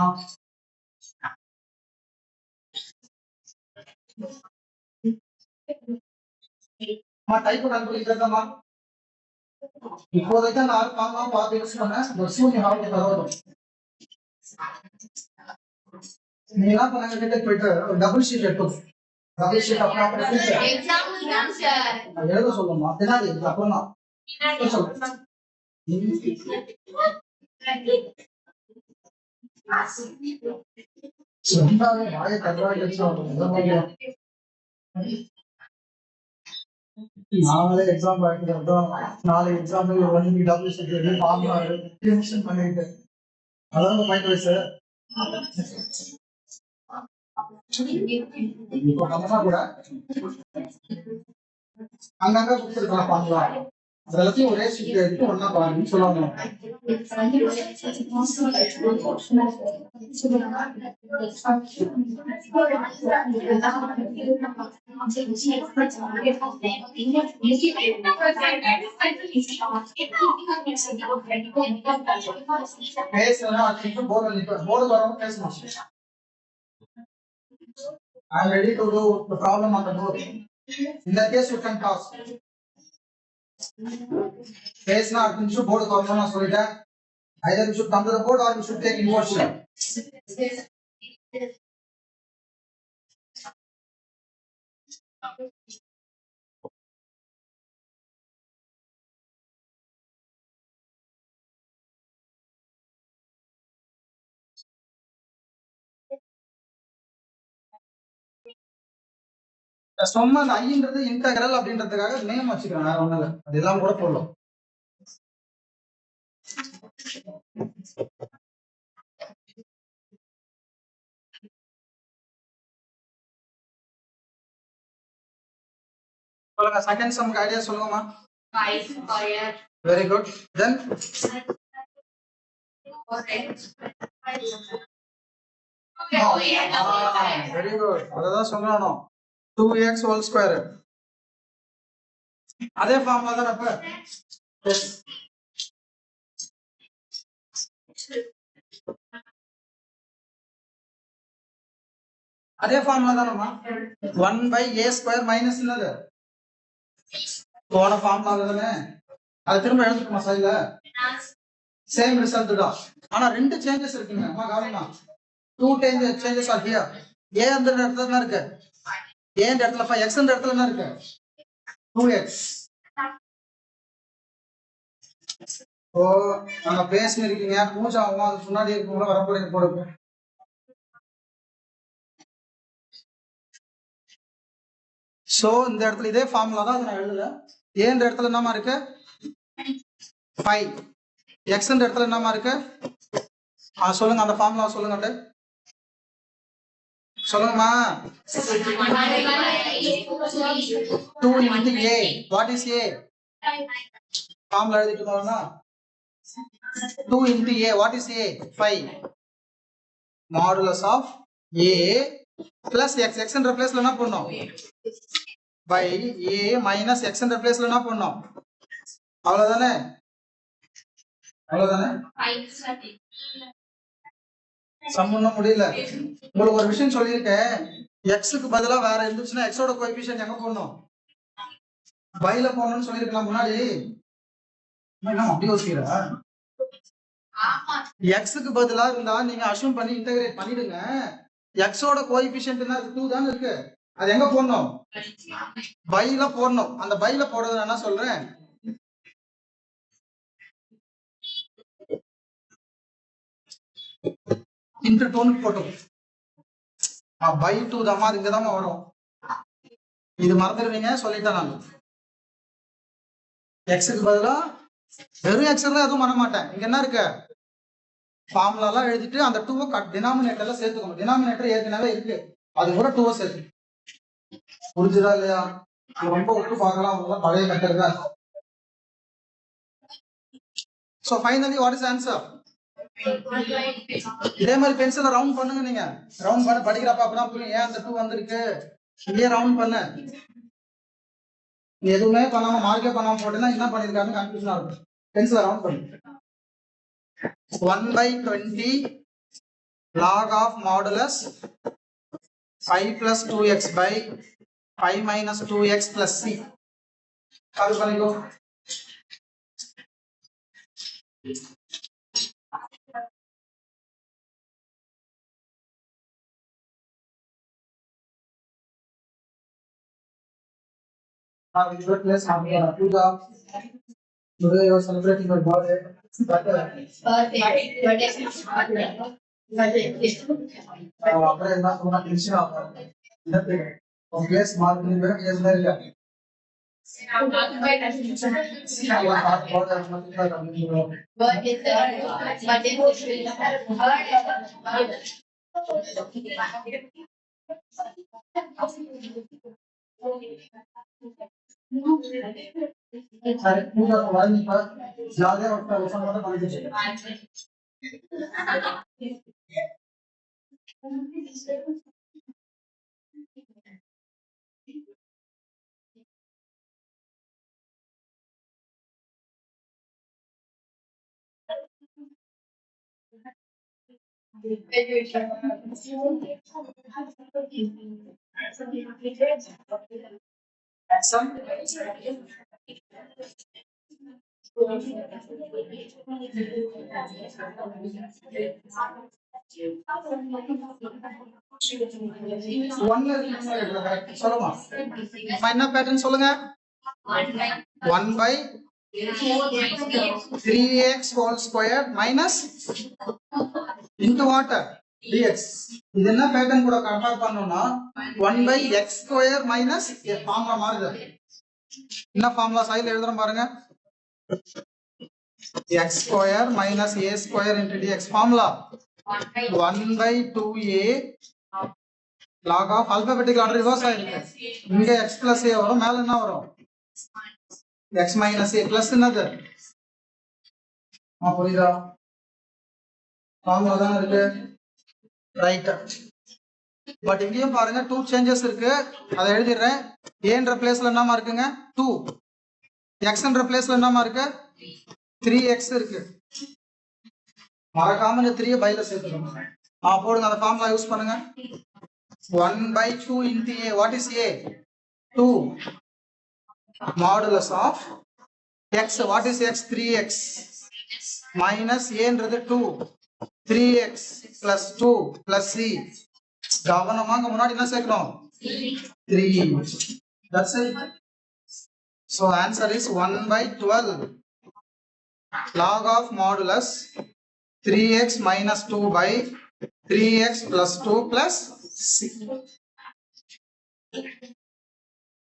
டைப் கண்டுபிடிக்கிறதா இப்போதைக்கு அந்த 6 ஃபார்முலா பார்த்து யூஸ் பண்ணேன். soon you have to follow. நீங்க என்ன பண்ணுங்க, போயிட்டு டபுள் ஷீட் எடுத்து டபுள் ஷீட் அப்புறம் எக்ஸாம்பிள் தான் சார் எழுத சொல்லுமா? பின்னாடி அப்புறம் சொல்லுங்க. சொன்னாலே வாயை தகவல் நாங்களே எக்ஸாம் படிக்கிறோம். நாலு எக்ஸாம்பிள் டபுள் ஷீட் ஃபார்முலா பண்ணிட்டு அதான் பாயிண்ட் வைஸ் இப்போ நம்ம கூட அங்கங்க கொடுத்துருக்கலாம் ஃபார்முலா. அதெல்லாத்தையும் ஒரே ஷீட் எடுத்து ஒன்னா பாருன்னு சொல்லுவாங்க. பேசணும் போர்டு வரவும் பேசணும். I'm ready to do the problem on the board. In that case, you can toss. பேசினா அடுத்த நிமிஷம் போர்டு வரணும் நான் சொல்லிட்டேன். Either you should come to the board or you should take inversion. சும்மா அந்த ஐன்றது இன்டகிரல் அப்படின்றதுக்காக நேம் வச்சுக்கிறேன், வேற ஒண்ணும் இல்லை. அதெல்லாம் கூட போடலாம். சொல்லுங்க, செகண்ட் சம்க்கு ஐடியா சொல்லுங்கம்மா. Very good. தென் வெரி குட். அததான் சொல்லணும். 2x ஹோல் ஸ்கொயர் அதே ஃபார்முலா தான் அப்ப. எஸ் அதே ஃபார்முலா தானம்மா. 1/a ஸ்கொயர் மைனஸ் என்னது போன ஃபார்முலா தானே. அது திரும்ப எழுதுக்குமா சைடுல. சேம் ரிசல்ட் தான். ஆனா ரெண்டு சேஞ்சஸ் இருக்குங்க அம்மா கவனிமா. 2 changes are here. a அந்த இடத்துல என்ன இருக்கு. a இந்த இடத்துல x இந்த இடத்துல என்ன இருக்கு 2x. ஓ நம்ம பேசி இருக்கீங்க பூஜா அம்மா அதுக்கு முன்னாடி இருக்கவங்க வர போறீங்க போடுங்க. சோ இந்த இடத்துல இதே ஃபார்முலா தான் நான் எழுதல. a இந்த இடத்துல என்னமா இருக்கு 5. x இந்த இடத்துல என்னமா இருக்கு சொல்லுங்க அந்த ஃபார்முலா சொல்லுங்க அப்படியே சொல்லுங்கம்மா. 2 into a. What is a? Formula எழுதிட்டு போறோம்னா 2 into a. What is a? 5. Modulus of a plus x. x என்ற பிளேஸ்ல என்ன பண்ணோம் by a minus x என்ற பிளேஸ்ல என்ன பண்ணோம் அவ்வளவுதானே. அவ்வளவுதானே சம்மந்தம் முடியல. உங்களுக்கு ஒரு விஷயம் சொல்லியிருக்கேன். எக்ஸுக்கு பதிலா வேற இருந்துச்சுன்னா எக்ஸோட கோஎஃபிஷியன்ட் எங்க போடணும் பைல போடணும்னு சொல்லியிருக்கலாம் முன்னாடி. அப்படி யோசிக்கிறா எக்ஸுக்கு பதிலா இருந்தா நீங்க அஷ்யூம் பண்ணி இன்டகிரேட் பண்ணிடுங்க. எக்ஸோட கோஎஃபிஷியன்ட் என்ன 2 தான் இருக்கு. அது எங்க போடணும் பைல போடணும். அந்த பைல போடுறது என்ன சொல்றேன் இன்டு 2 போட்டோம். பை 2 தான் அது இங்கதான் வரும். இது மறந்துடுவீங்க சொல்லிட்டேன் நான். எக்ஸுக்கு பதிலா வெறும் எக்ஸ் தான் எதுவும் பண்ண மாட்டேன். இங்க என்ன இருக்கு ஃபார்முலா எல்லாம் எழுதிட்டு அந்த 2 டினாமினேட்டர்ல சேர்த்துக்கணும். டினாமினேட்டர் ஏற்கனவே இருக்கு அது கூட 2 சேர்த்து. புரிஞ்சுதா இல்லையா. ரொம்ப ஒட்டு பார்க்கலாம் அவங்களாம் பழைய மெத்தட் தான். So finally what is the answer? இதே மாதிரி பென்சில ரவுண்ட் பண்ணுங்க. நீங்க ரவுண்ட் பண்ண படிக்கிறப்ப அப்பதான் புரியும் ஏன் அந்த 2 வந்திருக்கு. இங்கே ரவுண்ட் பண்ண எதுவுமே பண்ணாம மார்க்கே பண்ணாம போட்டேன்னா என்ன பண்ணிருக்காருன்னு கன்ஃபியூஷனா இருக்கும். பென்சில ரவுண்ட் பண்ணு. 1/20 log of modulus 5 plus 2x by 5 minus 2x plus c. அது பண்ணிக்கோ. Today you are celebrating your birthday. அப்புறம் என்ன சொன்னா டென்ஷன் ஆகும். உங்க கேஸ் மார்க் வேற கேஸ் தான் இல்ல. சரி பூஜா வாங்கிப்பா ஜாலியா ஒரு விஷயம் மட்டும் பண்ணிட்டு சொல்லுமா என்ன பேட்டர்ன் சொல்லுங்க. 1/3x whole square minus into what dx. இது என்ன பேட்டர்ன் கூட கம்பேர் பண்ணனும்னா 1/x square minus ஃபார்முலா மாறுது. என்ன ஃபார்முலா சைடுல எழுதுறோம் பாருங்க. x square minus a square into dx formula 1/2a log of alphabetical order reverse ஆயிருக்கு. இங்க x plus a வரும் மேல என்ன வரும் x minus a plus என்னது புரியுதா ஃபார்முலா தான் இருக்கு. ரைட். பட் இங்கேயும் பாருங்க 2 சேஞ்சஸ் இருக்கு. அதை எழுதிடுறேன். ஏன்ற பிளேஸ்ல என்னமா இருக்குங்க 2, எக்ஸ்ன்ற பிளேஸ்ல என்னமா இருக்கு 3x இருக்கு. மறக்காம இந்த 3 பைல சேர்த்துக்கணும். போடுங்க, அந்த ஃபார்முலா யூஸ் பண்ணுங்க. 1/2 into a. What is a? 2 modulus of x. What is x? 3x minus a ன்றது 2, 3x plus 2 plus c. கவனமாக முன்னாடி என்ன சேர்க்கணும் 3. That's it. So answer is 1/12 log of modulus 3x minus 2 by 3x plus 2 plus c.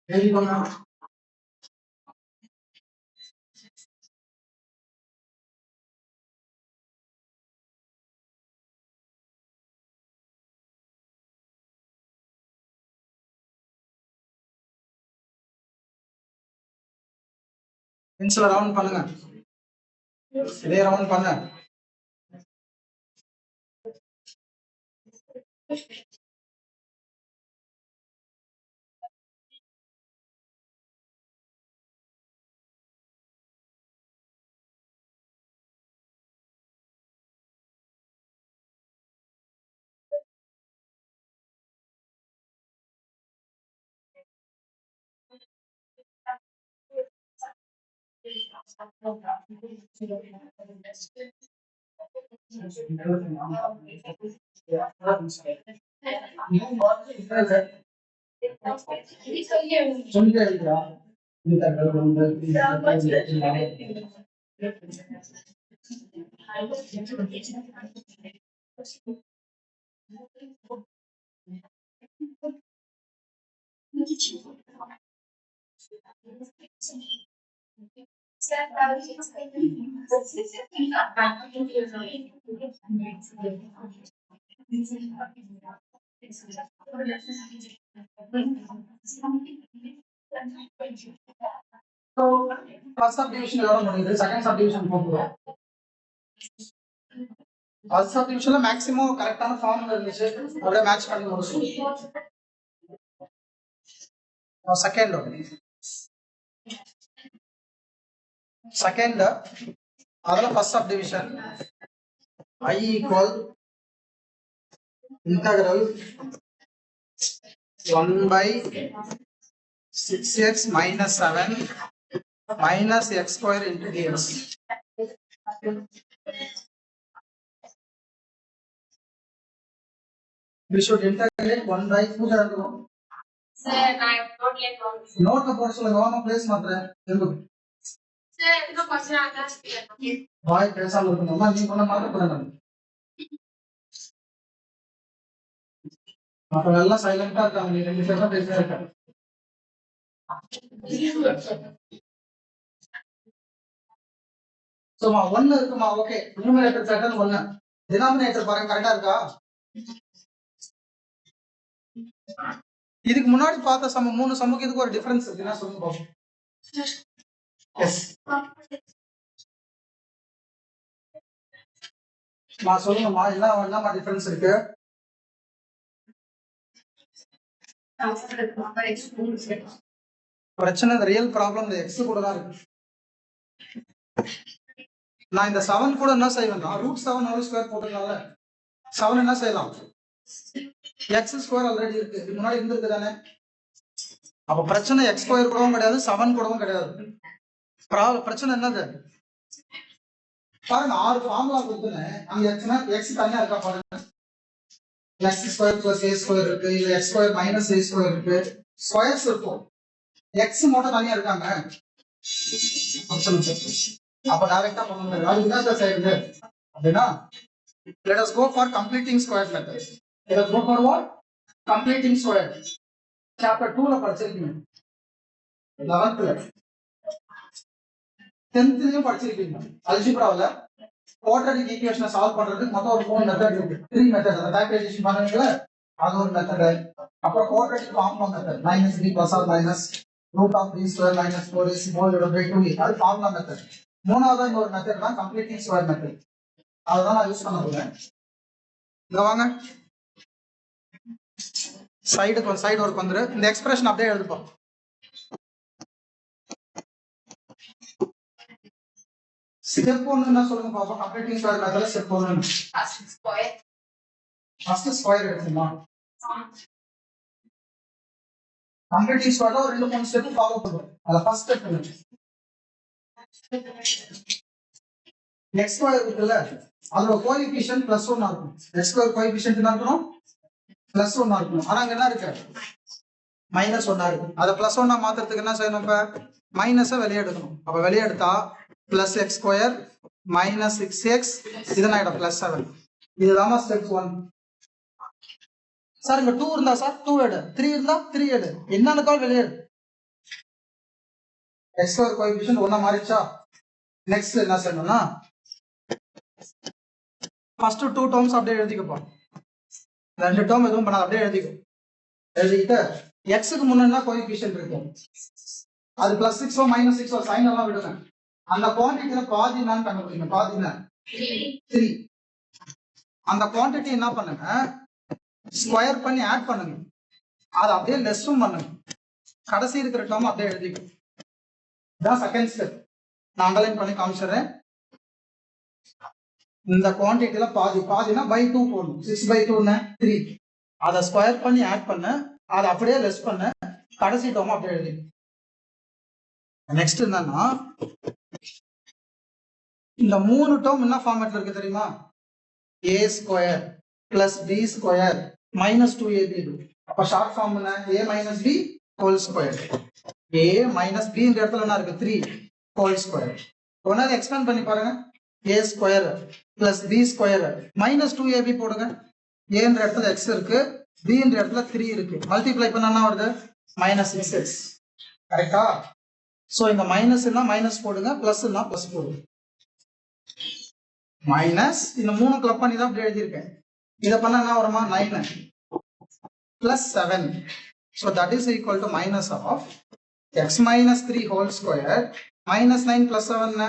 Very good. பென்சில round பண்ணுங்க. இதே round பண்ணு. First subdivision எவ்வளவு முடியுது? செகண்ட் சப்டிவிஷன் போகிறோம். ஃபர்ஸ்ட் சப்டிவிஷன்ல மேக்ஸிமம் கரெக்டான ஃபார்முலா இருந்துச்சு, அப்படியே மேட்ச் பண்ணி முடிச்சோம். செகண்ட் அதுல first subdivision I equal integral 1/6x minus 7 minus x square into dx. We should integrate 1/2. Sir, I don't like note the portion of the place matter. Sir, no question ask. Why பேசாம இருக்கணும்னா நீ பண்ண மாட்ட பண்ணணும். அப்ப எல்லாம் சைலண்டா இருக்காங்க. நீ ரெண்டு பேரும் பேசிட்டே இருக்க. சோமா 1 இருக்குமா? ஓகே. நியூமரேட்டர் சைடன் 1. டினாமினேட்டர் பாருங்க கரெக்ட்டா இருக்கா? இதுக்கு முன்னாடி பார்த்த சம 3 சமக்கு இதுக்கு ஒரு டிஃபரன்ஸ் இருக்குன்னா சொல்லுங்க பாப்போம். எஸ். சொல்லுங்கம்மா, என்னமா டிஃபரன்ஸ் இருக்கு? பிரச்சனை ரியல் ப்ராப்ளம் இந்த எக்ஸ் கூட தான் இருக்கு. நான் இந்த 7 கூட என்ன செய்வேன்னா √7 ஹோல் ஸ்கொயர் போட்டதுனால 7 என்ன செய்யலாம்? எக்ஸ் ஸ்கொயர் ஆல்ரெடி இருக்கு, இது முன்னாடி இருந்திருக்கு தானே. அப்ப பிரச்சனை எக்ஸ் ஸ்கொயர் கூடவும் கிடையாது, 7 கூடவும் கிடையாது. பிரச்சனை என்னது பாருங்க, 6 ஃபார்முலா கொடுத்துனேன். அங்க எக்ஸ் தனியா இருக்கா பாருங்க. X square plus A square இருக்கு, இல்ல எக்ஸ் ஸ்கொயர் மைனஸ் ஏ ஸ்கொயர் இருக்கு, ஸ்கொயர்ஸ் இருக்கும். எக்ஸ் மட்டும் தனியா இருக்காங்க. அப்ப டைரக்டா பண்ண முடியாது. அதுக்கு என்ன சார் செய்யுது அப்படின்னா, let us go for completing square method. Let us go for what? Completing square. Chapter 2 ல படிச்சிருக்கீங்க, 11th ல 10th லயும் படிச்சிருக்கீங்க. அல்ஜிப்ரால குவாட்ராட்டிக் ஈக்குவேஷனை சால்வ் பண்றதுக்கு மொத்தம் ஒரு 3 மெத்தட் இருக்கு. 3 மெத்தட். அந்த ஃபேக்டரைசேஷன் பண்ணுவீங்கல, அது ஒரு மெத்தட். அப்புறம் quadratic formula method -b plus or minus √b square minus 4ac whole divided by 2e. அது ஃபார்முலா மெத்தட். மூணாவது இந்த ஒரு மெத்தட் தான் கம்ப்ளீட்டிங் ஸ்கொயர் மெத்தட். அதுதான் நான் யூஸ் பண்ண போறேன். இங்க வாங்க, சைடு ஒர்க் வந்துரு. இந்த எக்ஸ்பிரஷன் அப்படியே எழுதுப்போம். ஸ்டெப் 1 என்ன சொல்லுங்க பாப்போம். கம்ப்ளீட்டிங் ஸ்கொயர் மெத்தட்ல ஸ்டெப் 1 ஃபர்ஸ்ட் ஸ்கொயர் எடுத்துக்கலாம். கம்ப்ளீட்டிங் ஸ்கொயர்ல ஒரு 2-3 ஸ்டெப் ஃபாலோ பண்ணுவோம். அத ஃபர்ஸ்ட் ஸ்டெப் பண்ணுங்க. x ஸ்கொயர் இருக்குல்ல, அதோட கோஎஃபிஷியன்ட் +1 இருக்கும். x ஸ்கொயர் கோஎஃபிஷியன்ட் என்ன இருக்கும்? +1 இருக்கும். ஆனா அங்க என்ன இருக்கு? -1 இருக்கு. அத +1 மாத்துறதுக்கு என்ன செய்யணும்? இப்ப மைனஸை வெளியே எடுக்கணும். அப்ப வெளியே எடுத்தா +x ஸ்கொயர் -6x இது என்ன ஆயிடும்? +7. இதுதான் ஸ்டெப் 1. சார் இங்க 2 இருந்தா சார் 2 எடு, 3 இருந்தா 3 எடு, என்னன்னு கால் வெளியே எடு. x square coefficient 1 மாறிச்சா? நெக்ஸ்ட் என்ன செய்யணும்னா ஃபர்ஸ்ட் 2 டேர்ம்ஸ் அப்படியே எழுதிக்கப்போம். ரெண்டு டேர்ம் எதுவும் பண்ணாத, அப்படியே எழுதிக்கிட்டு எக்ஸுக்கு முன்னா கோஎஃபிஷியன்ட் இருக்கும். அது +6 -6 சைன் எல்லாம் விடுங்க. அந்த குவாண்டிட்டியில பாதி என்னன்னு கண்டுபிடிங்க. பாதி என்ன? 3. அந்த குவாண்டிட்டி என்ன பண்ணுங்க? ஸ்கொயர் பண்ணி ஆட் பண்ணுங்க. அதை அப்படியே லெஸ்ஸும் பண்ணுங்க. கடைசி இருக்கிற டேர்ம் அப்படியே எழுதிக்கும். இதான் செகண்ட் ஸ்டெப். நான் அண்டர்லைன் பண்ணி காமிச்சிடுறேன். இந்த குவாண்டிட்டியில பாதினா /2 போடணும். 6/2 3. அதை ஸ்கொயர் பண்ணி ஆட் பண்ண, அதை அப்படியே லெஸ் பண்ண, கடைசி டேர்ம் அப்படியே எழுதி. நெக்ஸ்ட் என்னன்னா இந்த 3 டேர்ம் என்ன ஃபார்மேட்ல இருக்கு தெரியுமா? a square + b square -2ab. அப்ப ஷார்ட் ஃபார்ம் என்ன? a - b whole square. a - b இந்த இடத்துல என்ன இருக்கு? 3 ஹோல் ஸ்கொயர். ஒன்னாவது எக்ஸ்பேண்ட் பண்ணி பாருங்க. a square + b square -2ab போடுங்க. a என்ற இடத்துல x இருக்கு, b என்ற இடத்துல 3 இருக்கு. மல்டிப்ளை பண்ணா என்ன வருது? -6x. கரெக்டா? சோ இங்க மைனஸ்னா மைனஸ் போடுங்க, பிளஸ்னா பிளஸ் போடுங்க. மைனஸ் இந்த 3 கிளப் பண்ணி தான் இப்படி எழுதியிருக்கேன். இதை பண்ணா என்ன வருமா? 9 + 7. So that is equal to minus of x - 3 whole square -9 + 7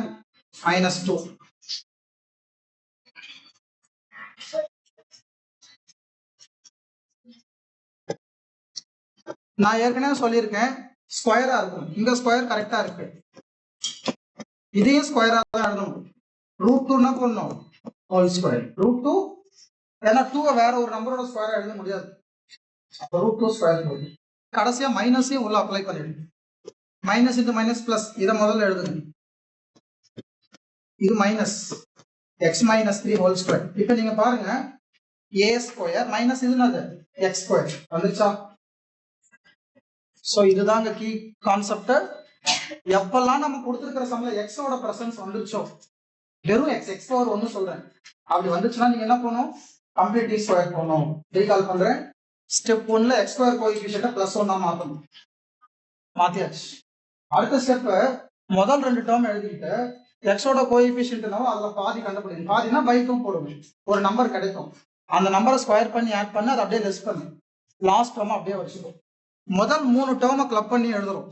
-2. நான் ஏற்கனவே சொல்லியிருக்கேன் ஸ்கொயரா இருக்கும். இங்க ஸ்கொயர் கரெக்டா இருக்கு. இதையும் ஸ்கொயரா தான் எழுதணும். √2 போடணும் ஹோல் ஸ்கொயர். √2 ஏன்னா 2 வேற ஒரு நம்பரோட ஸ்கொயரா எழுத முடியாது. அப்ப √2 ஸ்கொயர் போடணும். கடைசியா மைனஸையும் உள்ள அப்ளை பண்ணிடுங்க. மைனஸ் இன்டு மைனஸ் பிளஸ் இதை முதல்ல எழுதுங்க. இது மைனஸ் x - 3 ஹோல் ஸ்கொயர். இப்போ நீங்க பாருங்க a ஸ்கொயர் மைனஸ் இது என்னது? x ஸ்கொயர் வந்துச்சா? சோ இதுதாங்க கீ கான்செப்ட். எப்பெல்லாம் நம்ம கொடுத்திருக்கிற சம்ல x ஓட பிரசன்ஸ் வந்துச்சோ, வெறும் x பவர் 1 சொல்றேன், அப்படி வந்துச்சுன்னா நீங்க என்ன பண்ணணும்? கம்ப்ளீட் ஸ்கொயர் பண்ணணும். ரீகால் பண்றேன். ஸ்டெப் 1ல x ஸ்கொயர் கோஎஃபிஷியன்ட் +1 மாத்தணும். மாத்தியாச்சு. அடுத்த ஸ்டெப் முதல் 2 டேர்ம் எழுதிட்டு x ஓட கோஎஃபிஷியன்ட் என்னவோ அதுல பாதி கண்டுபிடிங்க. பாதினா /2 போடுங்க. ஒரு நம்பர் கிடைக்கும். அந்த நம்பரை ஸ்கொயர் பண்ணி ஆட் பண்ணி அதை அப்படியே லெஸ் பண்ணு. லாஸ்ட் டேர்ம் அப்படியே வச்சுக்கோ. முதல் 3 டேர்மை கிளப் பண்ணி எழுதுறோம்.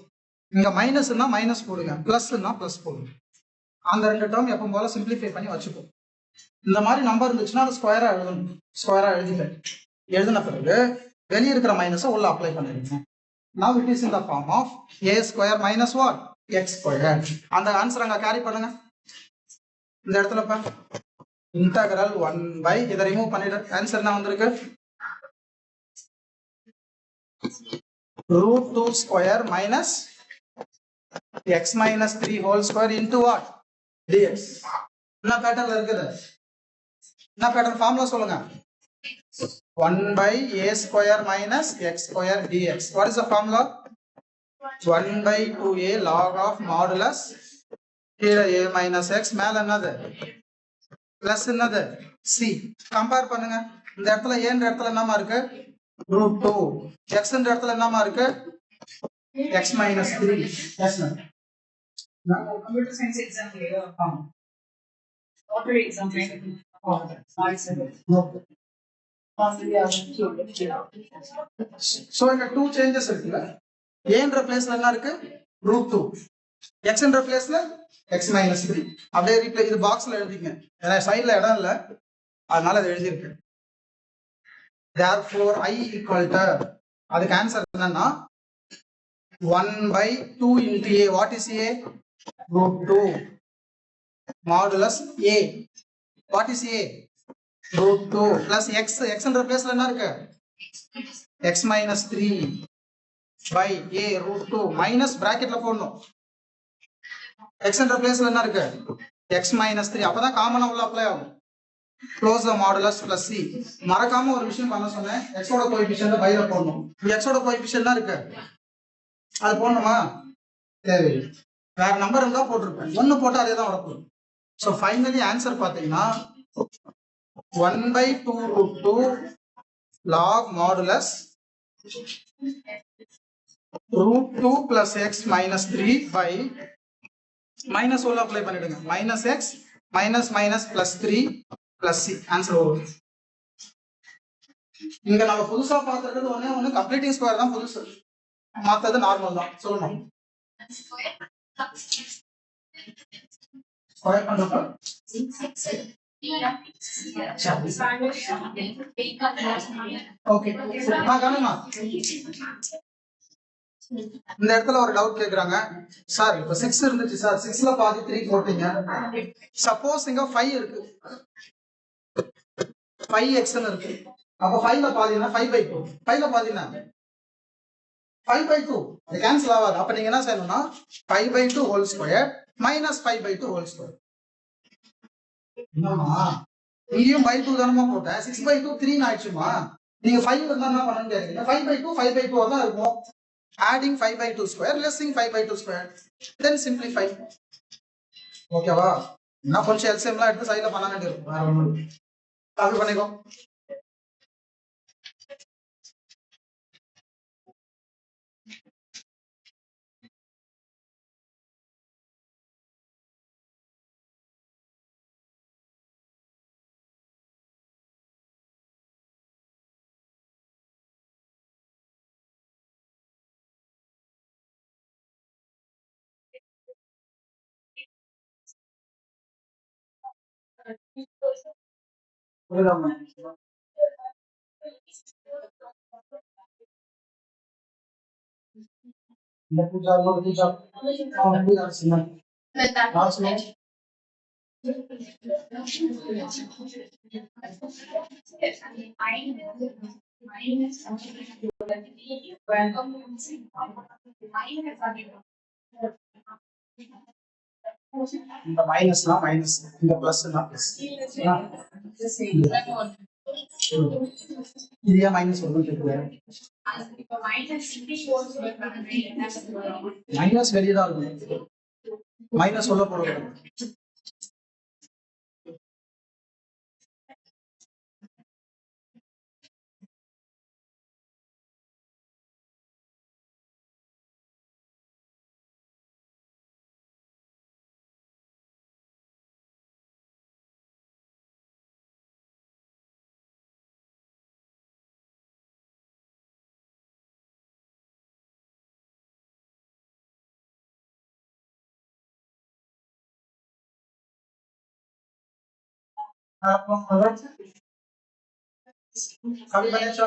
இங்க மைனஸ்னா மைனஸ் போடுங்க, பிளஸ்னா பிளஸ் போடுங்க. அந்த 2 டேர்ம் எப்பவும் போல சிம்பிளிஃபை பண்ணி வச்சுக்கோ. இந்த மாதிரி நம்பர் இருந்துச்சுன்னா அது ஸ்கொயரா எழுதணும். ஸ்கொயரா எழுதின பிறகு வெளியே இருக்கிற மைனஸை உள்ள அப்ளை பண்ணிருக்கேன். Now it is in the form of a square minus what? x square. அந்த ஆன்சர் அங்க கேரி பண்ணுங்க. இந்த இடத்துல பா இன்டகிரல் 1 இதை ரிமூவ் பண்ணிடு. ஆன்சர் என்ன வந்திருக்கு? √2 square minus x - 3 whole square into what? dx. என்ன பேட்டர்ன்ல இருக்குது? என்ன பேட்டர்ன் ஃபார்முலா சொல்லுங்க? 1/a square minus x square dx. What is the formula? 1/2a log of modulus கீழே a minus x மேல என்னது? பிளஸ் என்னது? c. கம்பேர் பண்ணுங்க. இந்த இடத்துல a என்ற இடத்துல என்னமா இருக்கு? √2. x என்ற இடத்துல என்னமா இருக்கு? x - 3. Yes ma'am. Computer science exam लेगा हां और एग्जाम लेगा ஓகே. சோ இங்க 2 சேஞ்சஸ் இருக்குல்ல. a என்ற பிளேஸ்ல என்ன இருக்கு? √2. x என்ற பிளேஸ்ல x - 3. அப்படியே ரீப்ளே இது பாக்ஸ்ல எழுதிங்க. ஏன்னா சைடுல இடம் இல்ல, அதனால அதை எழுதியிருக்கேன். therefore I equal to அதுக்கு ஆன்சர் என்னன்னா 1/2 into a. What is a? √2 modulus a. What is a? √2 plus x. x என்ற பிளேஸ்ல என்ன இருக்கு? x minus 3 by a √2 minus bracketல போடணும். x என்ற பிளேஸ்ல என்ன இருக்கு? x minus 3. அப்பதான் காமனா உள்ள அப்ளை ஆகும். Close the modulus plus c. மறக்காம ஒரு விஷயம் பண்ண சொன்னேன். x ஓட கோஎஃபிஷியன்ட் பைல போடணும். x ஓட கோஎஃபிஷியன்ட் என்ன இருக்கு? அது போடணுமா? தேவையில்லை. வேற நம்பர் இருந்தா போட்டிருப்பேன். 1 போட்டா அதே தான் வரப்போகுது. ஸோ ஃபைனலி ஆன்சர் பார்த்தீங்கன்னா 1/2 √2 log modulus √2 plus x minus 3 by minus உள்ள அப்ளை பண்ணிடுங்க. minus x minus minus plus 3 plus c. Answer வரும். இங்க நம்ம புதுசா பார்த்துருக்கிறது ஒண்ணு கம்ப்ளீட்டிங் ஸ்கொயர் தான் புதுசு. மற்றது நார்மல் தான். சொல்லணும். ஸ்கொயர் பண்றப்ப ஓகே. இந்த இடத்துல ஒரு டவுட் கேக்குறாங்க. சார் இப்ப 6 இருந்துச்சு சார், 6ல பாதி 3 போட்டீங்க. சப்போஸ் இங்க 5 இருக்கு, 5x இருக்கு. அப்ப 5ல பாதினா 5/2. 5ல பாதினா 5/2. இது கேன்சல் ஆகாது. அப்ப நீங்க என்ன செய்யணும்னா 5/2 whole square minus 5/2 whole square. என்னமா இங்கேயும் 5/2 தானமா போட்டேன். 6/2 3 ஆயிடுச்சுமா. நீங்க 5 இருந்தா என்ன பண்ணணும்னு கேக்குறீங்க. 5/2 தான் இருக்கும். adding 5/2 square lessing 5/2 square then simplify. ஓகேவா? நான் கொஞ்சம் எல்சிஎம்லாம் எடுத்து சைடுல பண்ண வேண்டியிருக்கும். வேற ஒண்ணும் இல்லை. காப்பி பண்ணிக்கோ. புரியுதாமா? இந்த பூஜா இந்த மைனஸ்லாம் மைனஸ், இந்த பிளஸ்னா பிளஸ். இது ஏன் மைனஸ் வருது கேக்குறேன். மைனஸ் வெளியே தான் இருக்கும். மைனஸ் சொல்ல போறது கவி பண்ணிச்சா?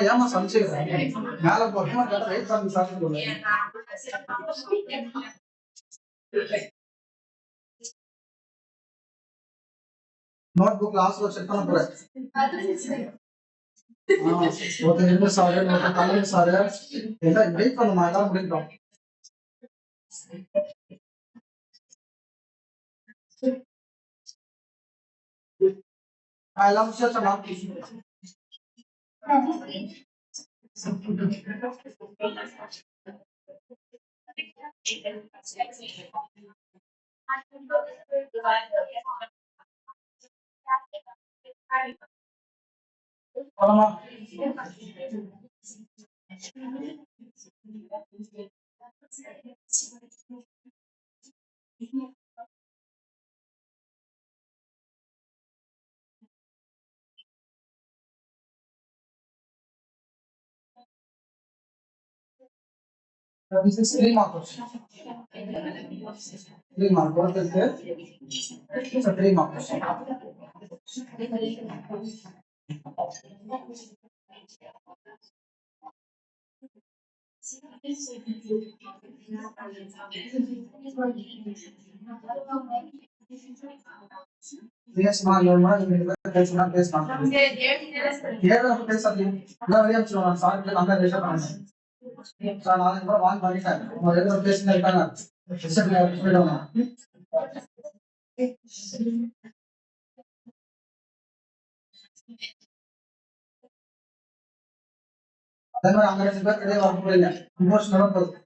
ஏமா சமைச்சுக்கிறேன் மேல போறேன் வெயிட் பண்ணி சாப்பிட்டு நோட் புக் லாஸ்ட்ல செக் பண்ண போறேன். ஒருத்தர் இருந்து சாரு, ஒருத்தர் தமிழ் சாரு எல்லாம் வெயிட் பண்ணுமா? எல்லாம் முடிக்கிறோம். எல்லாம் முடிச்சாச்சா? This is 3 mark question. 3 mark. What is it? It's a 3 mark question. பேசுமா இல்லைன்னா நீங்க பேசுனா பேசலாம். ஏதோ பேசாதீங்க. நான் வெளியே வச்சுருவேன். சார் நல்லா பேச பண்ணேன். சார் நான் கூட வாங்கி பண்ணிட்டேன். உங்க எதுவும் பேசினா இருக்காங்க. போயிடுவாங்க. அதே மாதிரி அங்க 2 பேர் கிடையாது வர முடியல. இமோஷனலா போகுது.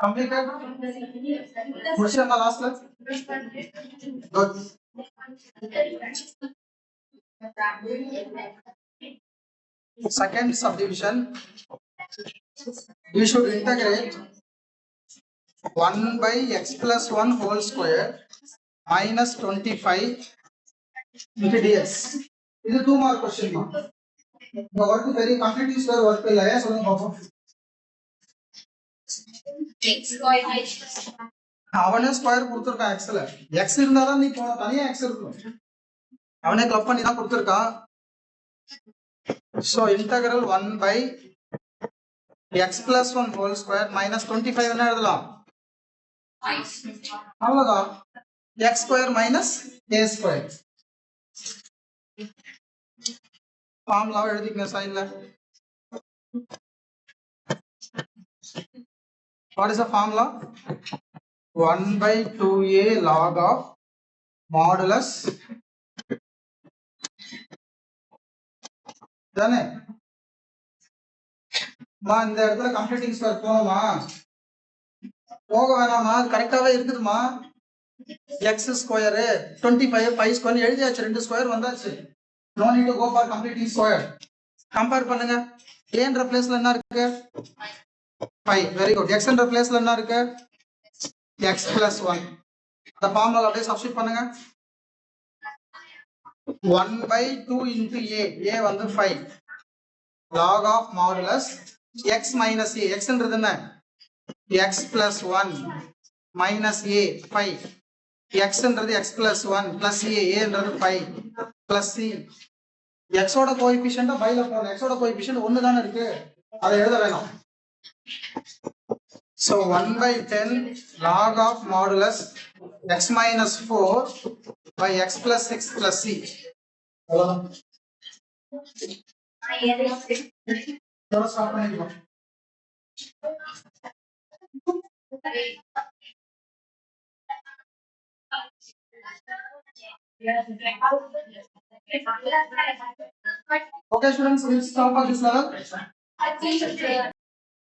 Completed? முடிச்சிடமா லாஸ்ட்ல? Good. Second subdivision, we should integrate 1 by x plus 1 whole square minus 25 into ds. இது 2 mark question மா. இந்த work very completing square work இல்ல ஏன் சொல்லுங்க பாப்போம். அவனே ஸ்கொயர் கொடுத்துருக்கான் எக்ஸ்ல. எக்ஸ் இருந்தாதான் நீ தனியா எக்ஸ் இருக்கும். அவனே கிளப் பண்ணி தான் கொடுத்துருக்கான். So integral 1 by x plus 1 whole square minus 25 என்ன எழுதலாம்? அவ்வளவுதான். x square minus a square. Formula எழுதிக்கங்க சைடுல. What is the formula? 1 by 2a log of modulus தானே. இந்த இடத்துல கம்ப்ளீட்டிங் ஸ்கொயர் போகணுமா? போக வேணாமா? அது கரெக்டாவே இருக்குதுமா. x ஸ்கொயர் 25 5 ஸ்கொயர் எழுதியாச்சு. 2 ஸ்கொயர் வந்தாச்சு. No need to go for completing square. Compare பண்ணுங்க. a என்ற பிளேஸ்ல என்ன இருக்கு? 5. Very good. x என்ற பிளேஸ்ல என்ன இருக்கு? x plus 1. அந்த ஃபார்முலா அப்படியே சப்ஸ்டிட் பண்ணுங்க. 1 by 2 into a வந்து 5 log of modulus x minus a. x என்றது என்ன? x plus 1 minus a 5. x என்றது x plus 1 plus a என்றது 5 plus c. x ஓட கோஎஃபிஷியன்ட் பைல போறோம். x ஓட கோஎஃபிஷியன்ட் 1 தான இருக்கு. அதை எழுத வேணாம். So 1 by 10 log of modulus x minus 4 by x plus 6 plus c. Stop பண்ணிக்கலாம். Okay students, we'll stop at this level.